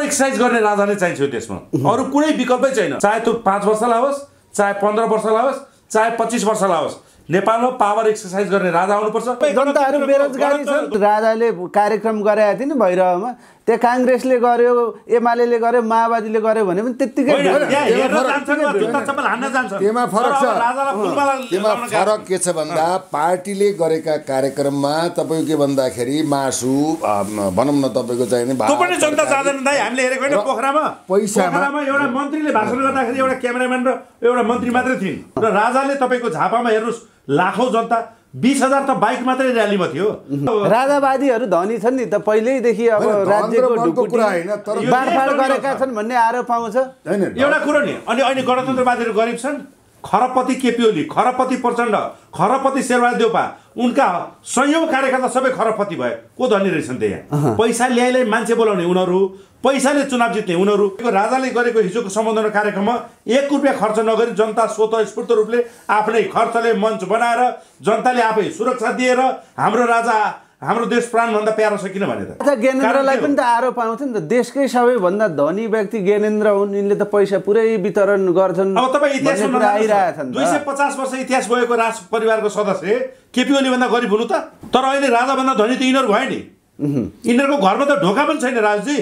Exercise गर्ने राजा नै चाहिन्छ त्यसमा, अरू कुनै विकल्पै छैन। चाहे त्यो 5 वर्ष लाओस्, चाहे 15 वर्ष लाओस्, चाहे 25 वर्ष लाओस्, नेपालमा पावर एक्सरसाइज गर्ने राजा आउनुपर्छ। जनताहरू बेरोजगारी छन्। राजाले कार्यक्रम गराएको थियो नि भैरवमा, त्यो काङ्ग्रेसले गर्यो, एमाले गर्यो, माओवादीले गर्यो भने पनि त्यत्तिकै त्यसमा फरक के छ भन्दा पार्टीले गरेका कार्यक्रममा तपाईँको के भन्दाखेरि मासु भनौँ न तपाईँको चाहिने त्यो पनि जनता चाहँदैन दाइ। हामीले हेरेको होइन पोखरामा एउटा मन्त्रीले भाषण गर्दाखेरि एउटा क्यामेराम्यान र एउटा मन्त्री मात्रै थिइन् र राजाले तपाईँको झापामा हेर्नुहोस् लाखौँ जनता, 20,000 त बाइक मात्रै र्यालीमा थियो। राजावादीहरू धनी छन् नि त पहिल्यैदेखि, अब राज्यको बाँडफाँड गरेका छन् भन्ने आरोप आउँछ। एउटा कुरो नि, अनि अहिले गणतन्त्रवादीहरू गरिब छन्। खरपति केपी ओली, खरपति प्रचण्ड, खरपति शेरबहादुर देउपा, उनका संयौं कार्यकर्ता सबै खरपति भए। को धनी रहेछन् त्यहाँ? पैसा ल्याइलाई मान्छे बोलाउने उनीहरू, पैसाले चुनाव जित्ने उनीहरू। राजाले गरेको हिजोको सम्बोधन कार्यक्रममा 1 रुपियाँ खर्च नगरी जनता स्वतस्फूर्त रूपले आफ्नै खर्चले मञ्च बनाएर जनताले आफै सुरक्षा दिएर हाम्रो राजा, हाम्रो देश प्राणभन्दा प्यारो छ किन भने त ज्ञानेन्द्रलाई पनि त आरोप आउँछ नि त। देशकै सबैभन्दा धनी व्यक्ति ज्ञानेन्द्र हुन्, यिनले त पैसा पुरै वितरण गर्छन्। अब तपाईँ इतिहासमा 250 वर्ष इतिहास भएको राज परिवारको सदस्य केपी ओली भन्दा गरिब हुनु त। तर अहिले राजा भन्दा धनी त यिनीहरू भयो नि। यिनीहरूको घरमा त ढोका पनि छैन। राजजी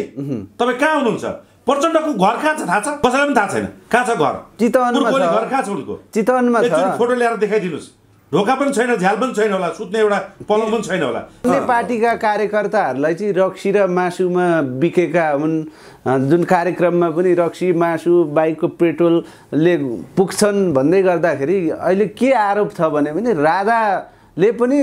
तपाईँ कहाँ हुनुहुन्छ? प्रचण्डको घर कहाँ छ थाहा छ? कसैलाई पनि थाहा छैन कहाँ छ घर। चितवनमा छ। घर कहाँ छ उनको? चितवनमा छ। फोटो ल्याएर देखाइदिनुहोस्। ढोका पनि छैन, झ्याल पनि छैन होला, सुत्ने एउटा पलङ पनि छैन होला। पार्टीका कार्यकर्ताहरूलाई चाहिँ रक्सी र मासुमा बिकेका हुन्। जुन कार्यक्रममा पनि रक्सी, मासु, बाइकको पेट्रोलले पुग्छन् भन्दै गर्दाखेरि अहिले के आरोप छ भने राजाले पनि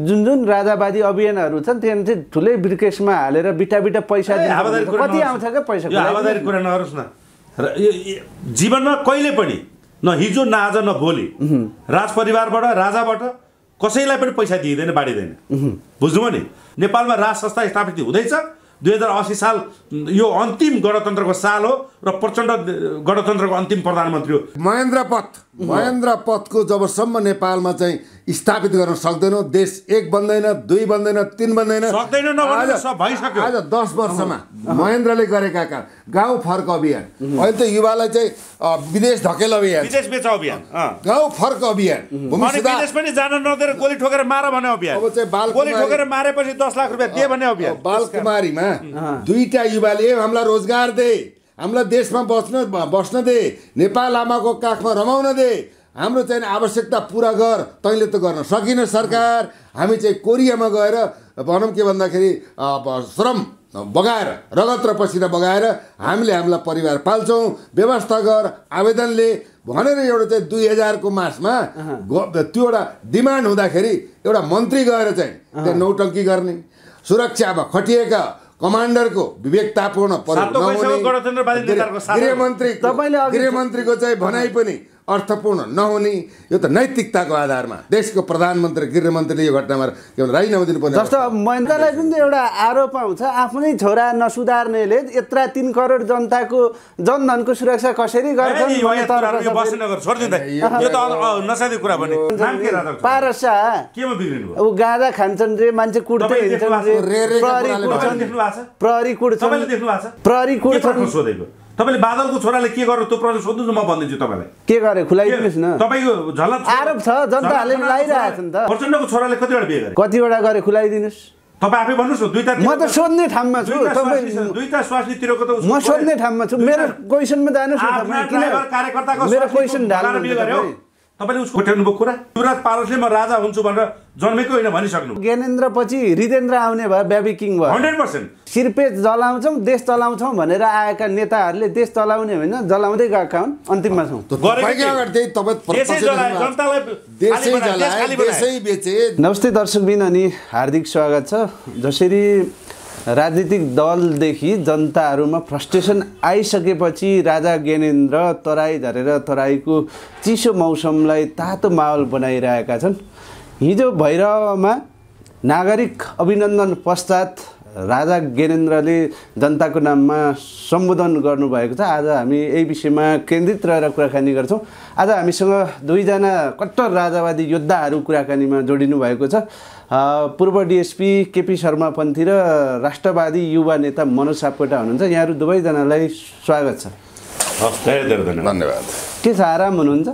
जुन राजावादी अभियानहरू छन् त्यहाँ चाहिँ ठुलै ब्रिकेसमा हालेर बिटा पैसा कति आउँछ क्या पैसा? हावादारी कुरा नगरोस् न। जीवनमा कहिले पनि न हिजो न आज न भोलि राज परिवारबाट, राजाबाट कसैलाई पनि पैसा दिइँदैन, बाँडिँदैन। बुझ्नुभयो नि? नेपालमा राज संस्था स्थापित हुँदैछ। 2080 साल यो अन्तिम गणतन्त्रको साल हो र प्रचण्ड गणतन्त्रको अन्तिम प्रधानमन्त्री हो। महेन्द्र पथको जबसम्म नेपालमा चाहिँ स्थापित गर्न सक्दैनौँ, देश 1 बन्दैन, 2 बन्दैन, 3 बन्दैन, सक्दैन भइसक्यो। आज 10 वर्षमा महेन्द्रले गरेका काम, गाउँ फर्क अभियान, अहिले त युवालाई चाहिँ विदेश धकेल अभियान, विदेश बेचाउ अभियान, गाउँ फर्क अभियान, विदेश पनि जान नदिएर गोली ठोकेर मार भन्ने अभियान, अब चाहिँ गोली ठोकेर मारेपछि 10 लाख रुपैयाँ दे भन्ने अभियान। बालकुमारीमा 2टा युवाले हामीलाई रोजगार दे, हामीलाई देशमा बस्न दे, नेपाल आमाको काखमा रमाउन दे, हाम्रो चाहिँ आवश्यकता पुरा गर, तैँले त गर्न सकिन सरकार। हामी चाहिँ कोरियामा गएर भनौँ के भन्दाखेरि श्रम बगाएर, रगत र पसिना बगाएर हामीले हामीलाई परिवार पाल्छौँ, व्यवस्था गर, आवेदनले भनेर एउटा चाहिँ 2000 को मासमा त्यो एउटा डिमान्ड हुँदाखेरि एउटा मन्त्री गएर चाहिँ त्यो नौटङ्की गर्ने, सुरक्षामा खटिएका कमान्डरको विवेकतापूर्ण गृहमन्त्रीको चाहिँ भनाइ पनि अर्थपूर्ण नहुने, यो त नैतिकताको आधारमा देशको प्रधानमन्त्री गृहमन्त्रीले यो घटनामा के भन्छ राजीनामा दिनुपर्ने। जस्तो महेन्द्रलाई पनि एउटा आरोप आउँछ, आफ्नै छोरा नसुधार्नेले यत्रा 3 करोड जनताको जनधनको सुरक्षा कसरी गर्छन्? पारसा ऊ गाँजा खान्छन् रे, मान्छे कुट्दै हिँड्छन् रे, प्रहरी कुट्छन्। तपाईले बादलको छोराले के गर्यो त्यो प्रश्न सोध्नु, म भन्दिन्छु तपाईलाई। के गरे खुलाइदिनुस् न। तपाईको झलक आरोप छ, जनताले लाइरहेछ नि त। प्रचण्डको छोराले कतिवटा बिहे गरे? कतिवटा गरे खुलाइदिनुस्। तपाई आफै भन्नुस् न। 2टा म त सोध्ने ठाउँमा छु। तपाई 2टा स्वास्नीतिरको त म सोध्ने ठाउँमा छु। मेरो क्वेशनमा जानुस् न तपाई। किन कार्यकर्ताको मेरो क्वेशन ढाल्नु गर्यो? तपाईले उसको ठेट्नु कुरा युवराज पारसले म राजा हुन्छु भनेर जन्मेको होइन भनिसक्नु। ज्ञानेन्द्र पछि हृदेन्द्र आउने भयो, बेबी किङ भयो। 100% सिरपेज जलाउँछौँ, देश चलाउँछौँ भनेर आएका नेताहरूले देश चलाउने होइन जलाउँदै गएका हुन्, अन्तिममा छौँ। नमस्ते दर्शकबिन अनि हार्दिक स्वागत छ। जसरी राजनीतिक दलदेखि जनताहरूमा फ्रस्ट्रेसन आइसकेपछि राजा ज्ञानेन्द्र तराई झरेर तराईको चिसो मौसमलाई तातो माहौल बनाइरहेका छन्। हिजो भैरवमा नागरिक अभिनन्दन पश्चात राजा ज्ञानेन्द्रले जनताको नाममा सम्बोधन गर्नुभएको छ। आज हामी यही विषयमा केन्द्रित रहेर कुराकानी गर्छौँ। आज हामीसँग दुईजना कट्टर राजावादी योद्धाहरू कुराकानीमा जोडिनु भएको छ। पूर्व डिएसपी केपी शर्मा पन्थी र राष्ट्रवादी युवा नेता मनोज सापकोटा हुनुहुन्छ। यहाँहरू दुवैजनालाई स्वागत छ। धन्यवाद। के छ, आराम हुनुहुन्छ?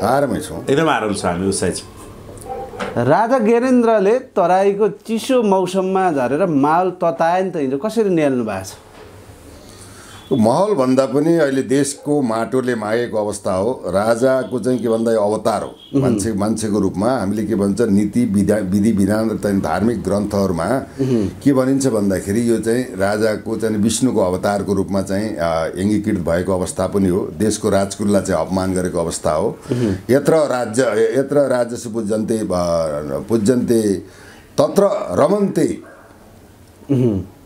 आरामै छौँ, एकदम आराम छ, हामी उत्साहित छौँ। राजा ज्ञानेन्द्रले तराईको चिसो मौसममा झरेर माहौल तताए नि त, हिजो कसरी निहाल्नु भएको छ? महल भन्दा पनि अहिले देशको माटोले मागेको अवस्था हो। राजाको चाहिँ के भन्दा अवतार हो, मान्छेको रूपमा। हामीले के भन्छ नीति विधि विधान र चाहिँ धार्मिक ग्रन्थहरूमा के भनिन्छ भन्दाखेरि यो चाहिँ राजाको चाहिँ विष्णुको अवतारको रूपमा चाहिँ एङ्गीकृत भएको अवस्था पनि हो। देशको राजकुललाई चाहिँ अपमान गरेको अवस्था हो। यत्र राज्यसु पूज्यन्ते तत्र रमन्ते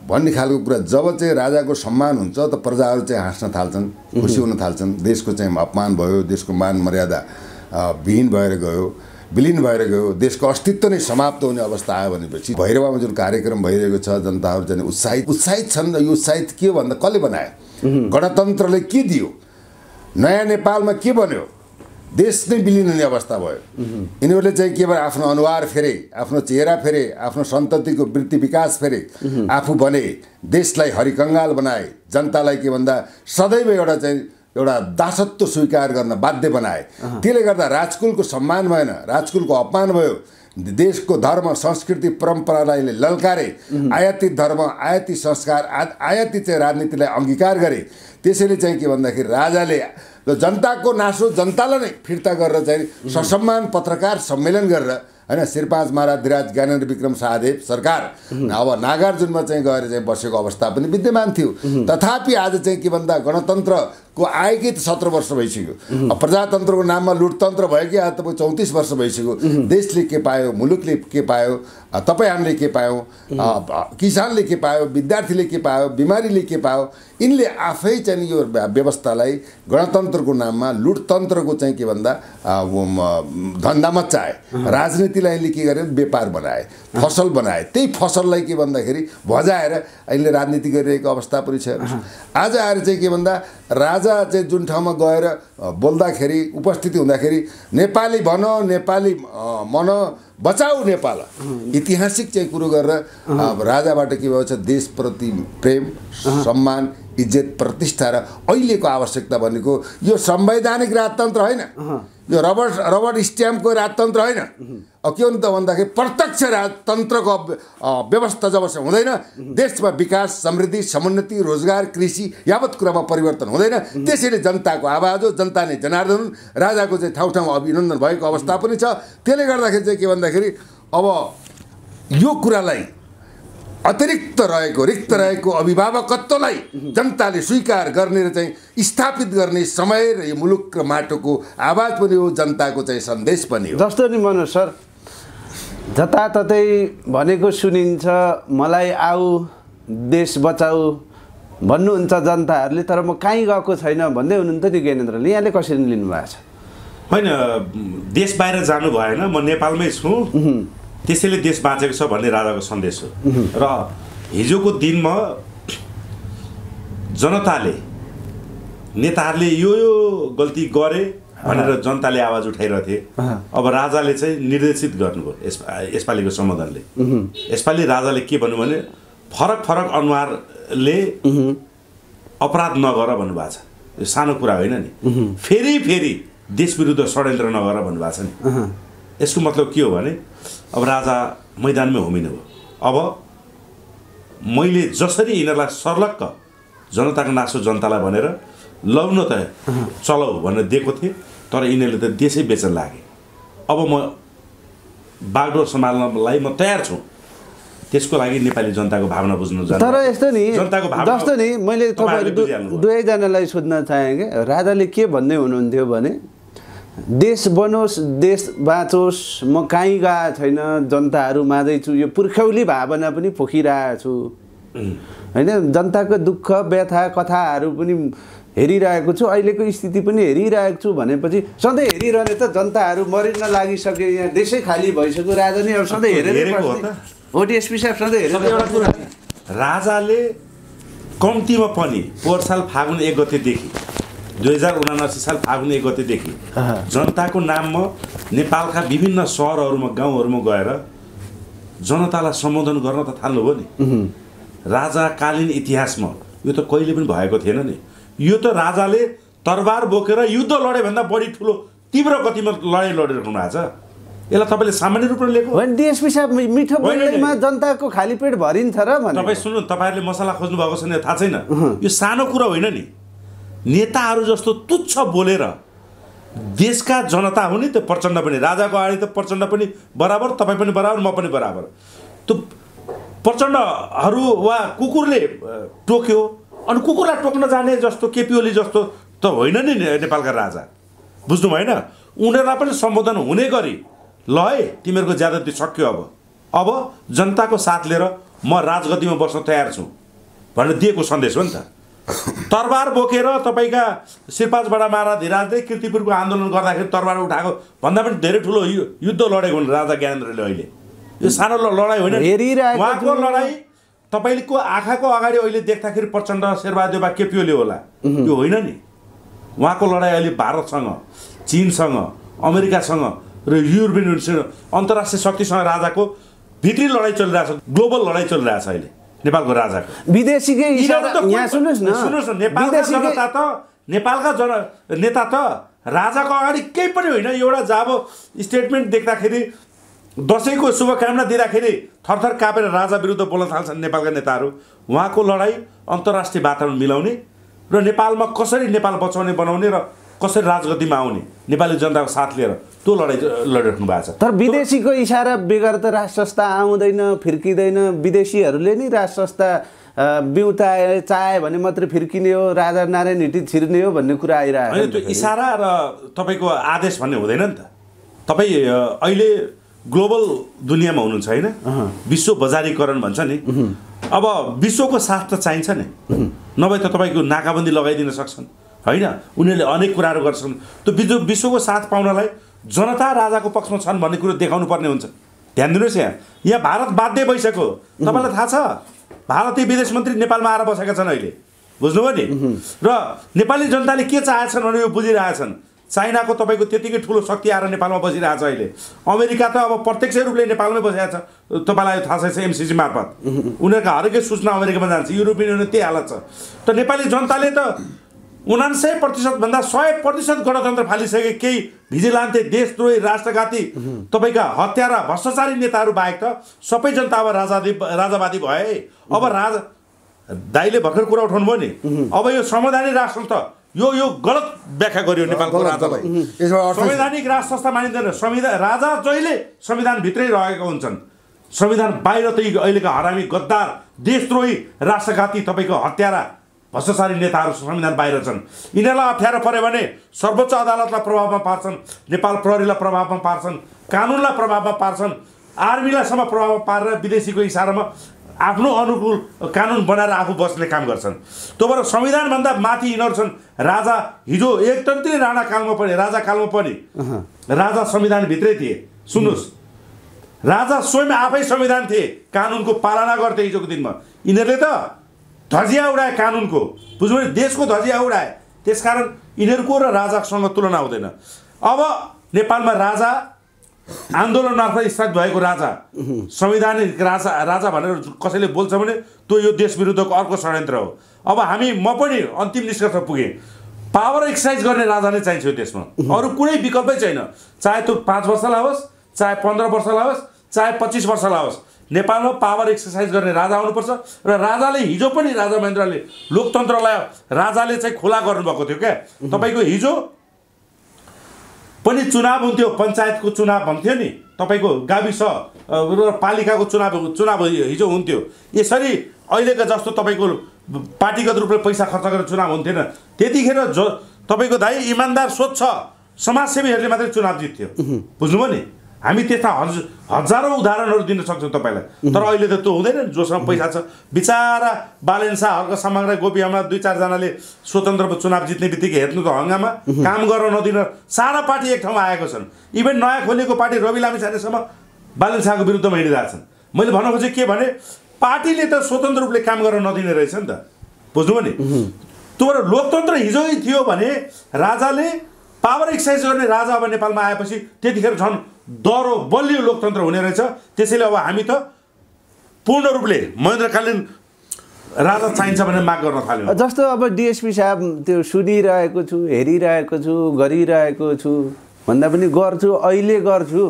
भन्ने खालको कुरा। जब चाहिँ राजाको सम्मान हुन्छ त प्रजाहरू चाहिँ हाँस्न थाल्छन्, खुसी हुन थाल्छन्। देशको चाहिँ अपमान भयो, देशको मान मर्यादा विहीन भएर गयो, विलीन भएर गयो, देशको अस्तित्व नै समाप्त हुने अवस्था आयो भनेपछि भैरवामा जुन कार्यक्रम भइरहेको छ, जनताहरू चाहिँ उत्साहित छन्। यो उत्साहित के हो भन्दा कसले बनायो? गणतन्त्रले के दियो? नयाँ नेपालमा के बन्यो? देश नै विलीन हुने अवस्था भयो। यिनीहरूले चाहिँ के भयो, आफ्नो अनुहार फेरे, आफ्नो चेहरा फेरे, आफ्नो सन्ततिको वृत्ति विकास फेरे, आफू बने, देशलाई हरिकङ्गाल बनाए, जनतालाई के भन्दा सदैव एउटा दासत्व स्वीकार गर्न बाध्य बनाए। त्यसले गर्दा राजकुलको सम्मान भएन, राजकुलको अपमान भयो। देशको धर्म संस्कृति परम्परालाई ललकारे, आयाती धर्म, आयाती संस्कार, आयाती चाहिँ राजनीतिलाई अङ्गीकार गरे। त्यसैले चाहिँ के भन्दाखेरि राजाले जनताको नासो जनतालाई नै फिर्ता गरेर चाहिँ ससम्मान पत्रकार सम्मेलन गरेर हैन शेरपाँच महाराज धिराज ज्ञानेन्द्र विक्रम शाहदेव सरकार अब नागार्जुनमा चाहिँ गएर चाहिँ बसेको अवस्था पनि विद्यमान थियो। तथापि आज चाहिँ के भन्दा गणतन्त्रको आएकै त 17 वर्ष भइसक्यो। प्रजातन्त्रको नाममा लुटतन्त्र भयो कि आज तपाईँ 34 वर्ष भइसक्यो। देशले के पायो, मुलुकले के पायो, तपाईँ हामीले के पायौँ, किसानले के पायो, विद्यार्थीले के पायो, बिमारीले के पायो? यिनले आफै चाहिँ यो व्यवस्थालाई गणतन्त्रको नाममा लुटतन्त्रको चाहिँ के भन्दा धन्दा मच्चाए। राजनीतिलाई यिनले के गरे, व्यापार बनाए, फसल बनाए। त्यही फसललाई के भन्दाखेरि भजाएर अहिले राजनीति गरिरहेको अवस्था पनि छ। आज आएर चाहिँ के भन्दा राजा चाहिँ जुन ठाउँमा गएर बोल्दाखेरि, उपस्थिति हुँदाखेरि नेपाली भन, नेपाली मन, बचाऊ नेपाल, ऐतिहासिक चाहिँ कुरो गरेर राजाबाट के भएको छ, देशप्रति प्रेम, सम्मान, इज्जत, प्रतिष्ठा र अहिलेको आवश्यकता भनेको यो संवैधानिक राजतन्त्र होइन, यो रबर स्ट्याम्पको राजतन्त्र होइन। के हो त भन्दाखेरि प्रत्यक्ष राजतन्त्रको व्यवस्था जबसम्म हुँदैन, देशमा विकास, समृद्धि, समुन्नति, रोजगार, कृषि यावत कुरामा परिवर्तन हुँदैन। त्यसैले जनताको आवाज हो, जनता नै जनार्दन हुन्। राजाको चाहिँ ठाउँ ठाउँमा अभिनन्दन भएको अवस्था पनि छ। त्यसले गर्दाखेरि चाहिँ के भन्दाखेरि अब यो कुरालाई अतिरिक्त रहेको, रिक्त रहेको अभिभावकत्वलाई जनताले स्वीकार गर्ने र चाहिँ स्थापित गर्ने समय र यो मुलुक र माटोको आवाज पनि हो, जनताको चाहिँ सन्देश पनि हो। जस्तो नि मनोज सर, जताततै भनेको सुनिन्छ, मलाई आऊ देश बचाऊ भन्नुहुन्छ जनताहरूले, तर म कहीँ गएको छैन भन्दै हुनुहुन्थ्यो नि ज्ञानेन्द्रले। यहाँले कसरी लिनुभएको छ? होइन, देश बाहिर जानु भएन, म नेपालमै छु, त्यसैले देश बाँचेको छ भन्ने राजाको सन्देश हो। र हिजोको दिनमा जनताले, नेताहरूले यो गल्ती गरे भनेर जनताले आवाज उठाइरहेथे। अब राजाले चाहिँ निर्देशित गर्नुभयो यसपालिको सम्बोधनले। यसपालि राजाले के भन्नु भने फरक फरक अनुहारले अपराध नगर भन्नुभएको छ। यो सानो कुरा होइन नि। फेरि देश विरुद्ध षड्यन्त्र नगर भन्नुभएको छ नि। यसको मतलब के हो भने अब राजा मैदानमै होमिनु हो। अब मैले जसरी यिनीहरूलाई सर्लक्क जनताको नासो जनतालाई भनेर लौ न त चलाऊ भनेर दिएको थिएँ, तर यिनीहरूले त देशै बेचन लागे। अब म बागडोर सम्हाल्नलाई म तयार छु। त्यसको लागि नेपाली जनताको भावना बुझ्नु जान्छ। तर यस्तो नि, जनताको भावना जस्तो नि मैले तपाईहरु दुवैजनालाई सोध्न चाहे कि राजाले के भन्दै हुनुहुन्थ्यो भने देश बनोस्, देश बाँचोस्, म कहीँ गएको छैन, जनताहरू माझै छु, यो पुर्खौली भावना पनि पोखिरहेको छु हैन। जनताको दुःख व्यथा कथाहरू पनि हेरिरहेको छु, अहिलेको स्थिति पनि हेरिरहेको छु भनेपछि सधैँ हेरिरहने त जनताहरू मरिन लागिसके, यहाँ देशै खाली भइसक्यो, राजा नि अब सधैँ हेरेरै बस्ने। हो डिएसपी साहब सधैँ हेरेर एउटा कुरा राजाले कम्तीमा पनि पोहोर साल फागुन 1 गतेदेखि 2079 साल फागुन 1 गतेदेखि जनताको नाममा नेपालका विभिन्न सहरहरूमा गाउँहरूमा गएर जनतालाई सम्बोधन गर्न त थाल्नुभयो नि। राजाकालीन इतिहासमा यो त कहिले पनि भएको थिएन नि। यो त राजाले तरबार बोकेर युद्ध लडे भन्दा बढी ठुलो तीव्र गतिमा लडाइँ लडिरहनु भएको छ। यसलाई तपाईँले सामान्य रूपमा लिएको होइन डिएसपी साहब मिठो बोल्दैमा जनताको खाली पेट भरिन्छ र भने तपाईँ सुन्नु, तपाईँहरूले मसला खोज्नु भएको छैन थाहा छैन। यो सानो कुरा होइन नि। नेताहरू जस्तो तुच्छ बोलेर देशका जनता हुने त्यो प्रचण्ड पनि, राजाको अगाडि त प्रचण्ड पनि बराबर, तपाईँ पनि बराबर, म पनि बराबर। त्यो प्रचण्डहरू वा कुकुरले टोक्यो अनि कुकुरलाई टोक्न जाने जस्तो केपी ओली जस्तो त होइन नि नेपालका राजा, बुझ्नु भएन? उनीहरूलाई पनि सम्बोधन हुने गरी ल है तिमीहरूको ज्यादती सक्यो, अब जनताको साथ लिएर म राजगद्दीमा बस्न तयार छु भनेर दिएको सन्देश हो नि त। तरबार बोकेर तपाईँका शिरपाजबाट महाराज धीराजले कीर्तिपुरको आन्दोलन गर्दाखेरि तरबार उठाएको भन्दा पनि धेरै ठुलो युद्ध लडेको हुन् राजा ज्ञानेन्द्रले। अहिले यो सानो लडाइँ होइन, उहाँको लडाइँ तपाईँको आँखाको अगाडि अहिले देख्दाखेरि प्रचण्ड, शेरबहादुर केपी ओली होला, यो होइन नि। उहाँको लडाइँ अहिले भारतसँग, चीनसँग, अमेरिकासँग र युरोपियन युनियनसँग, अन्तर्राष्ट्रिय शक्तिसँग राजाको भित्री लडाइँ चलिरहेछ, ग्लोबल लडाइँ चलिरहेछ अहिले नेपालको राजाको। विदेशीकै यहाँ सुन्नुहोस् न, नेपालका नेता त राजाको अगाडि केही पनि होइन। एउटा जब स्टेटमेन्ट देख्दाखेरि, दसैँको शुभकामना दिँदाखेरि थरथर कापेर राजा विरुद्ध बोल्न थाल्छन् नेपालका नेताहरू। उहाँको लडाइँ अन्तर्राष्ट्रिय वातावरण मिलाउने र नेपालमा कसरी नेपाल बचाउने बनाउने र कसरी राजगद्दीमा आउने नेपाली जनताको साथ लिएर त्यो लडाइँ लडिराख्नु भएको छ। तर विदेशीको इसारा बेगर त राज संस्था आउँदैन, फिर्किँदैन। विदेशीहरूले नि राज संस्था बिउताए चाहे भने मात्रै फिर्किने हो, राजा नारायण हिटी छिर्ने हो भन्ने कुरा आइरहेको छ। त्यो इसारा र तपाईँको आदेश भन्ने हुँदैन नि त। तपाईँ अहिले ग्लोबल दुनियाँमा हुनुहुन्छ होइन, विश्व बजारीकरण भन्छ नि। अब विश्वको साथ त चाहिन्छ नि, नभए त तपाईँको नाकाबन्दी लगाइदिन सक्छन् होइन। उनीहरूले अनेक कुराहरू गर्छन्। त्यो विश्वको साथ पाउनलाई जनता राजाको पक्षमा छन् भन्ने कुरो देखाउनु पर्ने हुन्छ। ध्यान दिनुहोस्, यहाँ भारत बाध्य भइसक्यो। तपाईँलाई थाहा छ भारतीय विदेश मन्त्री नेपालमा आएर बसेका छन् अहिले, बुझ्नुभयो नि। र नेपाली जनताले के चाहेछन् भने यो बुझिरहेछन्। चाइनाको तपाईँको त्यतिकै ठुलो शक्ति आएर नेपालमा बसिरहेछ अहिले। अमेरिका त अब प्रत्यक्ष रूपले नेपालमै बसिरहेको छ, तपाईँलाई थाहा छ एमसिसी मार्फत। उनीहरूका हरेकै सूचना अमेरिकामा जान्छ, युरोपियन युनियन त्यही हालत छ। त नेपाली जनताले त 99% भन्दा 100% गणतन्त्र फालिसके। केही भिजिलान्ते, देशद्रोही, राष्ट्रघाती तपाईँका हत्यारा भ्रष्टाचारी नेताहरू बाहेक त सबै जनता अब राजावादी भए। अब राजा दाइले भर्खर कुरा उठाउनु भयो नि, अब यो संवैधानिक राष्ट्र संस्था यो गलत व्याख्या गरियो नेपालको राजालाई। संवैधानिक राष्ट्र संस्था मानिँदैन। संविधान राजा जहिले संविधानभित्रै रहेका हुन्छन्। संविधान बाहिर त अहिलेका हरामी, गद्दार, देशद्रोही, राष्ट्रघाती तपाईँको हत्यारा भ्रष्टाचारी नेताहरू संविधान बाहिर छन्। यिनीहरूलाई अप्ठ्यारो पऱ्यो भने सर्वोच्च अदालतलाई प्रभावमा पार्छन्, नेपाल प्रहरीलाई प्रभावमा पार्छन्, कानुनलाई प्रभावमा पार्छन्, आर्मीलाईसम्म प्रभावमा पारेर विदेशीको इसारामा आफ्नो अनुकूल कानुन बनाएर आफू बस्ने काम गर्छन्। त्यो भएर संविधानभन्दा माथि यिनीहरू छन्। राजा हिजो एकतन्त्री राणा कालमा पनि, राजा कालमा पनि राजा संविधानभित्रै थिए। सुन्नुहोस्, राजा स्वयं आफै संविधान थिए, कानुनको पालना गर्थे। हिजोको दिनमा यिनीहरूले त धजिया उडाए कानुनको, बुझ्नु भने देशको धजिया उडाए। त्यसकारण यिनीहरूको र राजासँग तुलना हुँदैन। अब नेपालमा राजा आन्दोलन मार्फत स्थापित भएको राजा, संवैधानिक राजा भनेर कसैले बोल्छ भने त्यो यो देश विरुद्धको अर्को षड्यन्त्र हो। अब म पनि अन्तिम निष्कर्ष पुगेँ, पावर एक्सर्साइज गर्ने राजा नै चाहिन्छ यो देशमा, अरू कुनै विकल्पै छैन। चाहे त्यो 5 वर्षलाई होस्, चाहे 15 वर्षलाई होस्, चाहे 25 वर्षलाई होस्, नेपालमा पावर एक्सर्साइज गर्ने राजा आउनुपर्छ। र राजाले हिजो पनि, राजा महेन्द्रले लोकतन्त्रलाई राजाले चाहिँ खुला गर्नुभएको थियो क्या। तपाईँको हिजो पनि चुनाव हुन्थ्यो, पञ्चायतको चुनाव भन्थ्यो नि, तपाईँको गाविस र पालिकाको चुनाव हिजो हुन्थ्यो। यसरी अहिलेको जस्तो तपाईँको पार्टीगत रूपले पैसा खर्च गरेर चुनाव हुन्थेन। त्यतिखेर तपाईँको दाइ इमान्दार स्वच्छ समाजसेवीहरूले मात्रै चुनाव जित्थ्यो, बुझ्नुभयो नि। हामी त्यस्ता हजारौँ उदाहरणहरू दिन सक्छौँ तपाईँलाई। तर अहिले त त्यो हुँदैन। जोसँग पैसा छ, बिचारा बालेन शाह, हर्क सामाङ र गोपी हाम्रा 2-4 जनाले स्वतन्त्र चुनाव जित्ने बित्तिकै हेर्नु त हङ्गामा, काम गर्न नदिन सारा पार्टी एक ठाउँमा आएको छन्। इभेन नयाँ खोलिएको पार्टी रवि लामिछानेसम्म बालेन शाहको विरुद्धमा हिँडिरहेछन्। मैले भन्न खोजेँ के भने पार्टीले त स्वतन्त्र रूपले काम गर्न नदिने रहेछ नि त बुझ्नुभयो नि त्यो लोकतन्त्र हिजोै थियो भने राजाले पावर एक्सर्साइज गर्ने राजा अब नेपालमा आएपछि त्यतिखेर झन् दह्रो बलियो लोकतन्त्र हुने रहेछ त्यसैले अब हामी त पूर्ण रूपले महेन्द्रकालीन राजा चाहिन्छ भनेर माग गर्न थाल्यौँ जस्तो अब डिएसपी साहब त्यो सुनिरहेको छु हेरिरहेको छु गरिरहेको छु भन्दा पनि गर्छु अहिले गर्छु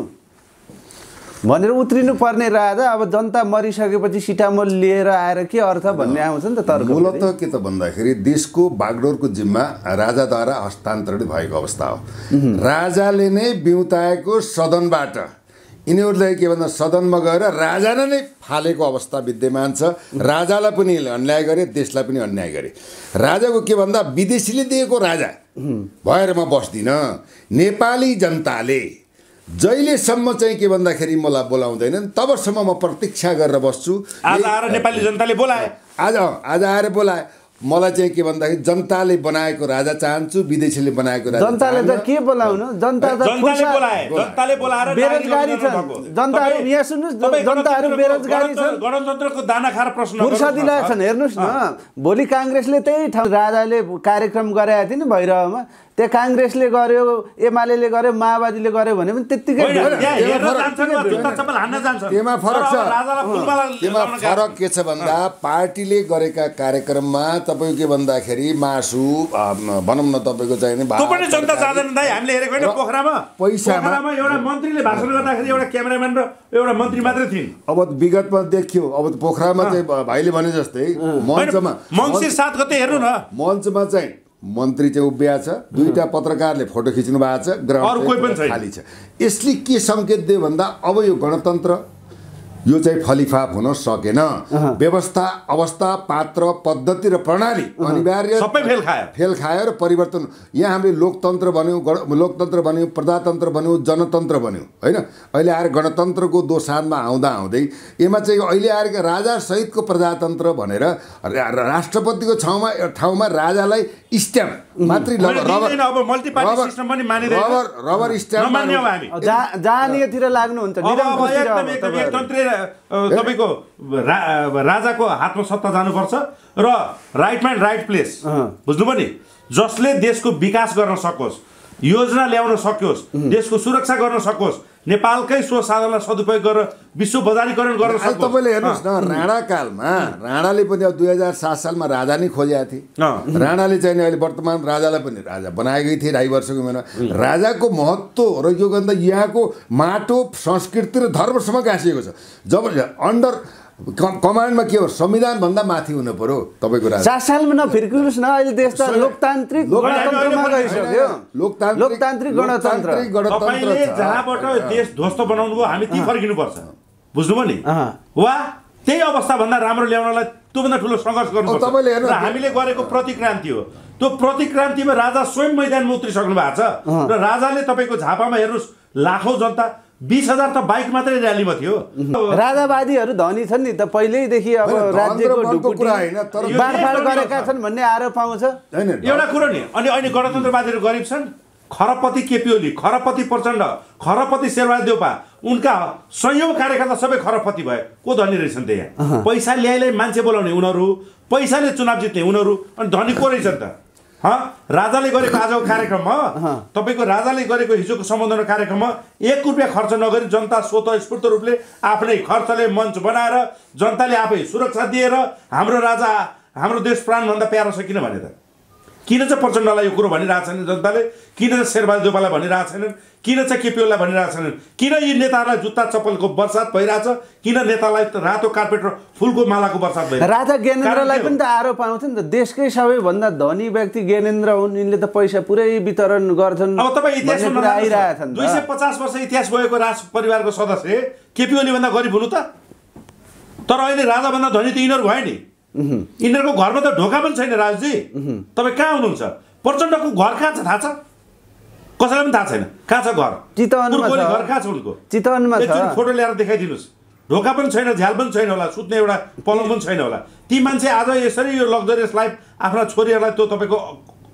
भनेर उत्रिनु पर्ने राजा अब जनता मरिसकेपछि सिटामोल लिएर आएर के अर्थ भन्ने आउँछ नि त तर्क मूलतः के त भन्दाखेरि देशको बागडोरको जिम्मा राजाद्वारा हस्तान्तरण भएको अवस्था हो राजाले नै बिउताएको सदनबाट यिनीहरूलाई के भन्दा सदनमा गएर राजाले नै फालेको अवस्था विद्यमान छ राजालाई पनि अन्याय गरे देशलाई पनि अन्याय गरे राजाको के भन्दा विदेशीले दिएको राजा भएर म बस्दिनँ नेपाली जनताले जहिलेसम्म चाहिँ के भन्दाखेरि मलाई बोलाउँदैनन् तबसम्म म प्रतीक्षा गरेर बस्छु आज आएर नेपाली जनताले बोलाए आज आएर बोलाए मलाई चाहिँ के भन्दाखेरि जनताले बनाएको राजा चाहन्छु विदेशीले बनाएको राजा जनताले त के बोलाउनु जनता त जनताले बोलाएर बेरोजगारी छ जनताहरू यहाँ सुन्नुहोस् जनताहरू बेरोजगारी छन् गणतन्त्रको दाना खाएर प्रश्न फुर्सदिला छन् हेर्नुहोस् न भोलि काङ्ग्रेसले त्यही ठाउँ राजाले कार्यक्रम गराएको थियो नि भैरवमा त्यो काङ्ग्रेसले गर्यो एमाले गर्यो माओवादीले गर्यो भने पनि त्यत्तिकै त्यसमा फरक छ त्यसमा फरक के छ भन्दा पार्टीले गरेका कार्यक्रममा तपाईँको के भन्दाखेरि मासु भनौँ न तपाईँको चाहिने जनता चाहँदैन दाइ हामीले हेरेको होइन पोखरामा एउटा मन्त्रीले भाषण गर्दाखेरि एउटा क्यामेराम्यान र एउटा मन्त्री मात्रै थिइन् अब विगतमा देखियो अब पोखरामा चाहिँ भाइले भने जस्तै मञ्चमा मङ्सिर 7 गते हेर्नु न मञ्चमा चाहिँ मन्त्री चाहिँ उभिया छ दुईटा पत्रकारले फोटो खिच्नु भएको छ ग्राउन्ड खाली छ यसले के सङ्केत दियो भन्दा अब यो गणतन्त्र यो चाहिँ फलिफाप हुन सकेन व्यवस्था अवस्था पात्र पद्धति र प्रणाली अनिवार्य सबै फेल खायो र परिवर्तन यहाँ हामीले लोकतन्त्र बन्यौँ प्रजातन्त्र बन्यौँ जनतन्त्र बन्यौँ होइन अहिले आएर गणतन्त्रको दोसानमा आउँदै यसमा चाहिँ अहिले आएर राजा सहितको प्रजातन्त्र भनेर राष्ट्रपतिको ठाउँमा राजालाई स्ट्याम्प मात्रै रबर स्ट्याम्प जहाँनिर लाग्नुहुन्छ तपाईँको राजाको हातमा सत्ता जानुपर्छ र राइट म्यान राइट प्लेस बुझ्नुभयो नि जसले देशको विकास गर्न सकोस् योजना ल्याउन सकोस् देशको सुरक्षा गर्न सकोस् नेपालकै स्रोत साधनलाई सदुपयोग गरेर विश्व बजारीकरण गर्न सकोस् तपाईँले हेर्नुहोस् न राणा कालमा राणाले पनि अब 2007 सालमा राजा नै खोजेका थिए राणाले चाहिँ अहिले वर्तमान राजालाई पनि राजा बनाएकै थिए 2.5 वर्षको उमेरमा राजाको महत्त्व र यो भन्दा यहाँको माटो संस्कृति र धर्मसँग गाँसिएको छ जब अन्डर कमान्डमा के हो संविधान भन्दा माथि हुनु पर्यो तपाईँको राजा 7 सालमा नफिर्किनुहोस् न अहिले देश त लोकतान्त्रिक गणतन्त्रमा गइसक्यो लोकतान्त्रिक गणतन्त्र जहाँबाट देश ध्वस्त बनाउनु हो हामी ती फर्किनुपर्छ बुझ्नुभयो नि वा त्यही अवस्था भन्दा राम्रो ल्याउनलाई त्योभन्दा ठुलो सङ्घर्ष गर्नुपर्छ र हामीले गरेको प्रतिक्रान्ति हो त्यो प्रतिक्रान्तिमा राजा स्वयं मैदानमा उत्रिसक्नु भएको छ र राजाले तपाईँको झापामा हेर्नुहोस् लाखौँ जनता 20,000 त बाइक मात्रै र्यालीमा थियो राजावादीहरू धनी छन् नि त पहिल्यैदेखि अब राज्यको बाँडफाँड गरेका छन् भन्ने आरोप आउँछ एउटा कुरो नि अनि अहिले गणतन्त्रवादीहरू गरिब छन् खरपति केपी ओली खरपति प्रचण्ड खरपति शेरबहादुर देउपा उनका संयौं कार्यकर्ता सबै खरपति भए को धनी रहेछन् त्यहाँ पैसा ल्याइलाई मान्छे बोलाउने उनीहरू पैसाले चुनाव जित्ने उनीहरू अनि धनी को रहेछन् त राजाले गरेको आजको कार्यक्रममा तपाईँको राजाले गरेको हिजोको सम्बोधन कार्यक्रममा 1 रुपियाँ खर्च नगरी जनता स्वतस्फूर्त रूपले आफ्नै खर्चले मञ्च बनाएर जनताले आफै सुरक्षा दिएर हाम्रो राजा हाम्रो देश प्राणभन्दा प्यारो छ किन भने त किन चाहिँ प्रचण्डलाई यो कुरो भनिरहेको छैन जनताले किन चाहिँ शेरबहादुर देउपालाई भनिरहेको छैनन् किन चाहिँ केपी ओलीलाई भनिरहेको छैनन् किन यी नेताहरूलाई जुत्ता चप्पलको बर्सात भइरहेछ किन नेतालाई रातो कार्पेट र फुलको मालाको बर्सात भइरहेछ राजा ज्ञानेन्द्रलाई पनि त आरोप आउँछ नि त देशकै सबैभन्दा धनी व्यक्ति ज्ञानेन्द्र हुन् यिनले त पैसा पुरै वितरण गर्छन् अब तपाईँ इतिहासमा आइरहेछन् 250 वर्ष इतिहास भएको राज परिवारको सदस्य केपी ओली भन्दा गरिब हुनु त तर अहिले राजा भन्दा धनी त यिनीहरू भयो नि यिनीहरूको घरमा त ढोका पनि छैन राजजी तपाईँ कहाँ हुनुहुन्छ प्रचण्डको घर कहाँ छ थाहा छ कसैलाई पनि थाहा छैन कहाँ छ घर चितवनमा छ घर कहाँ छ उनको चितवनमा छ फोटो ल्याएर देखाइदिनुहोस् ढोका पनि छैन झ्याल पनि छैन होला सुत्ने एउटा पलङ पनि छैन होला ती मान्छे आज यसरी यो लग्जरियस लाइफ आफ्ना छोरीहरूलाई त्यो तपाईँको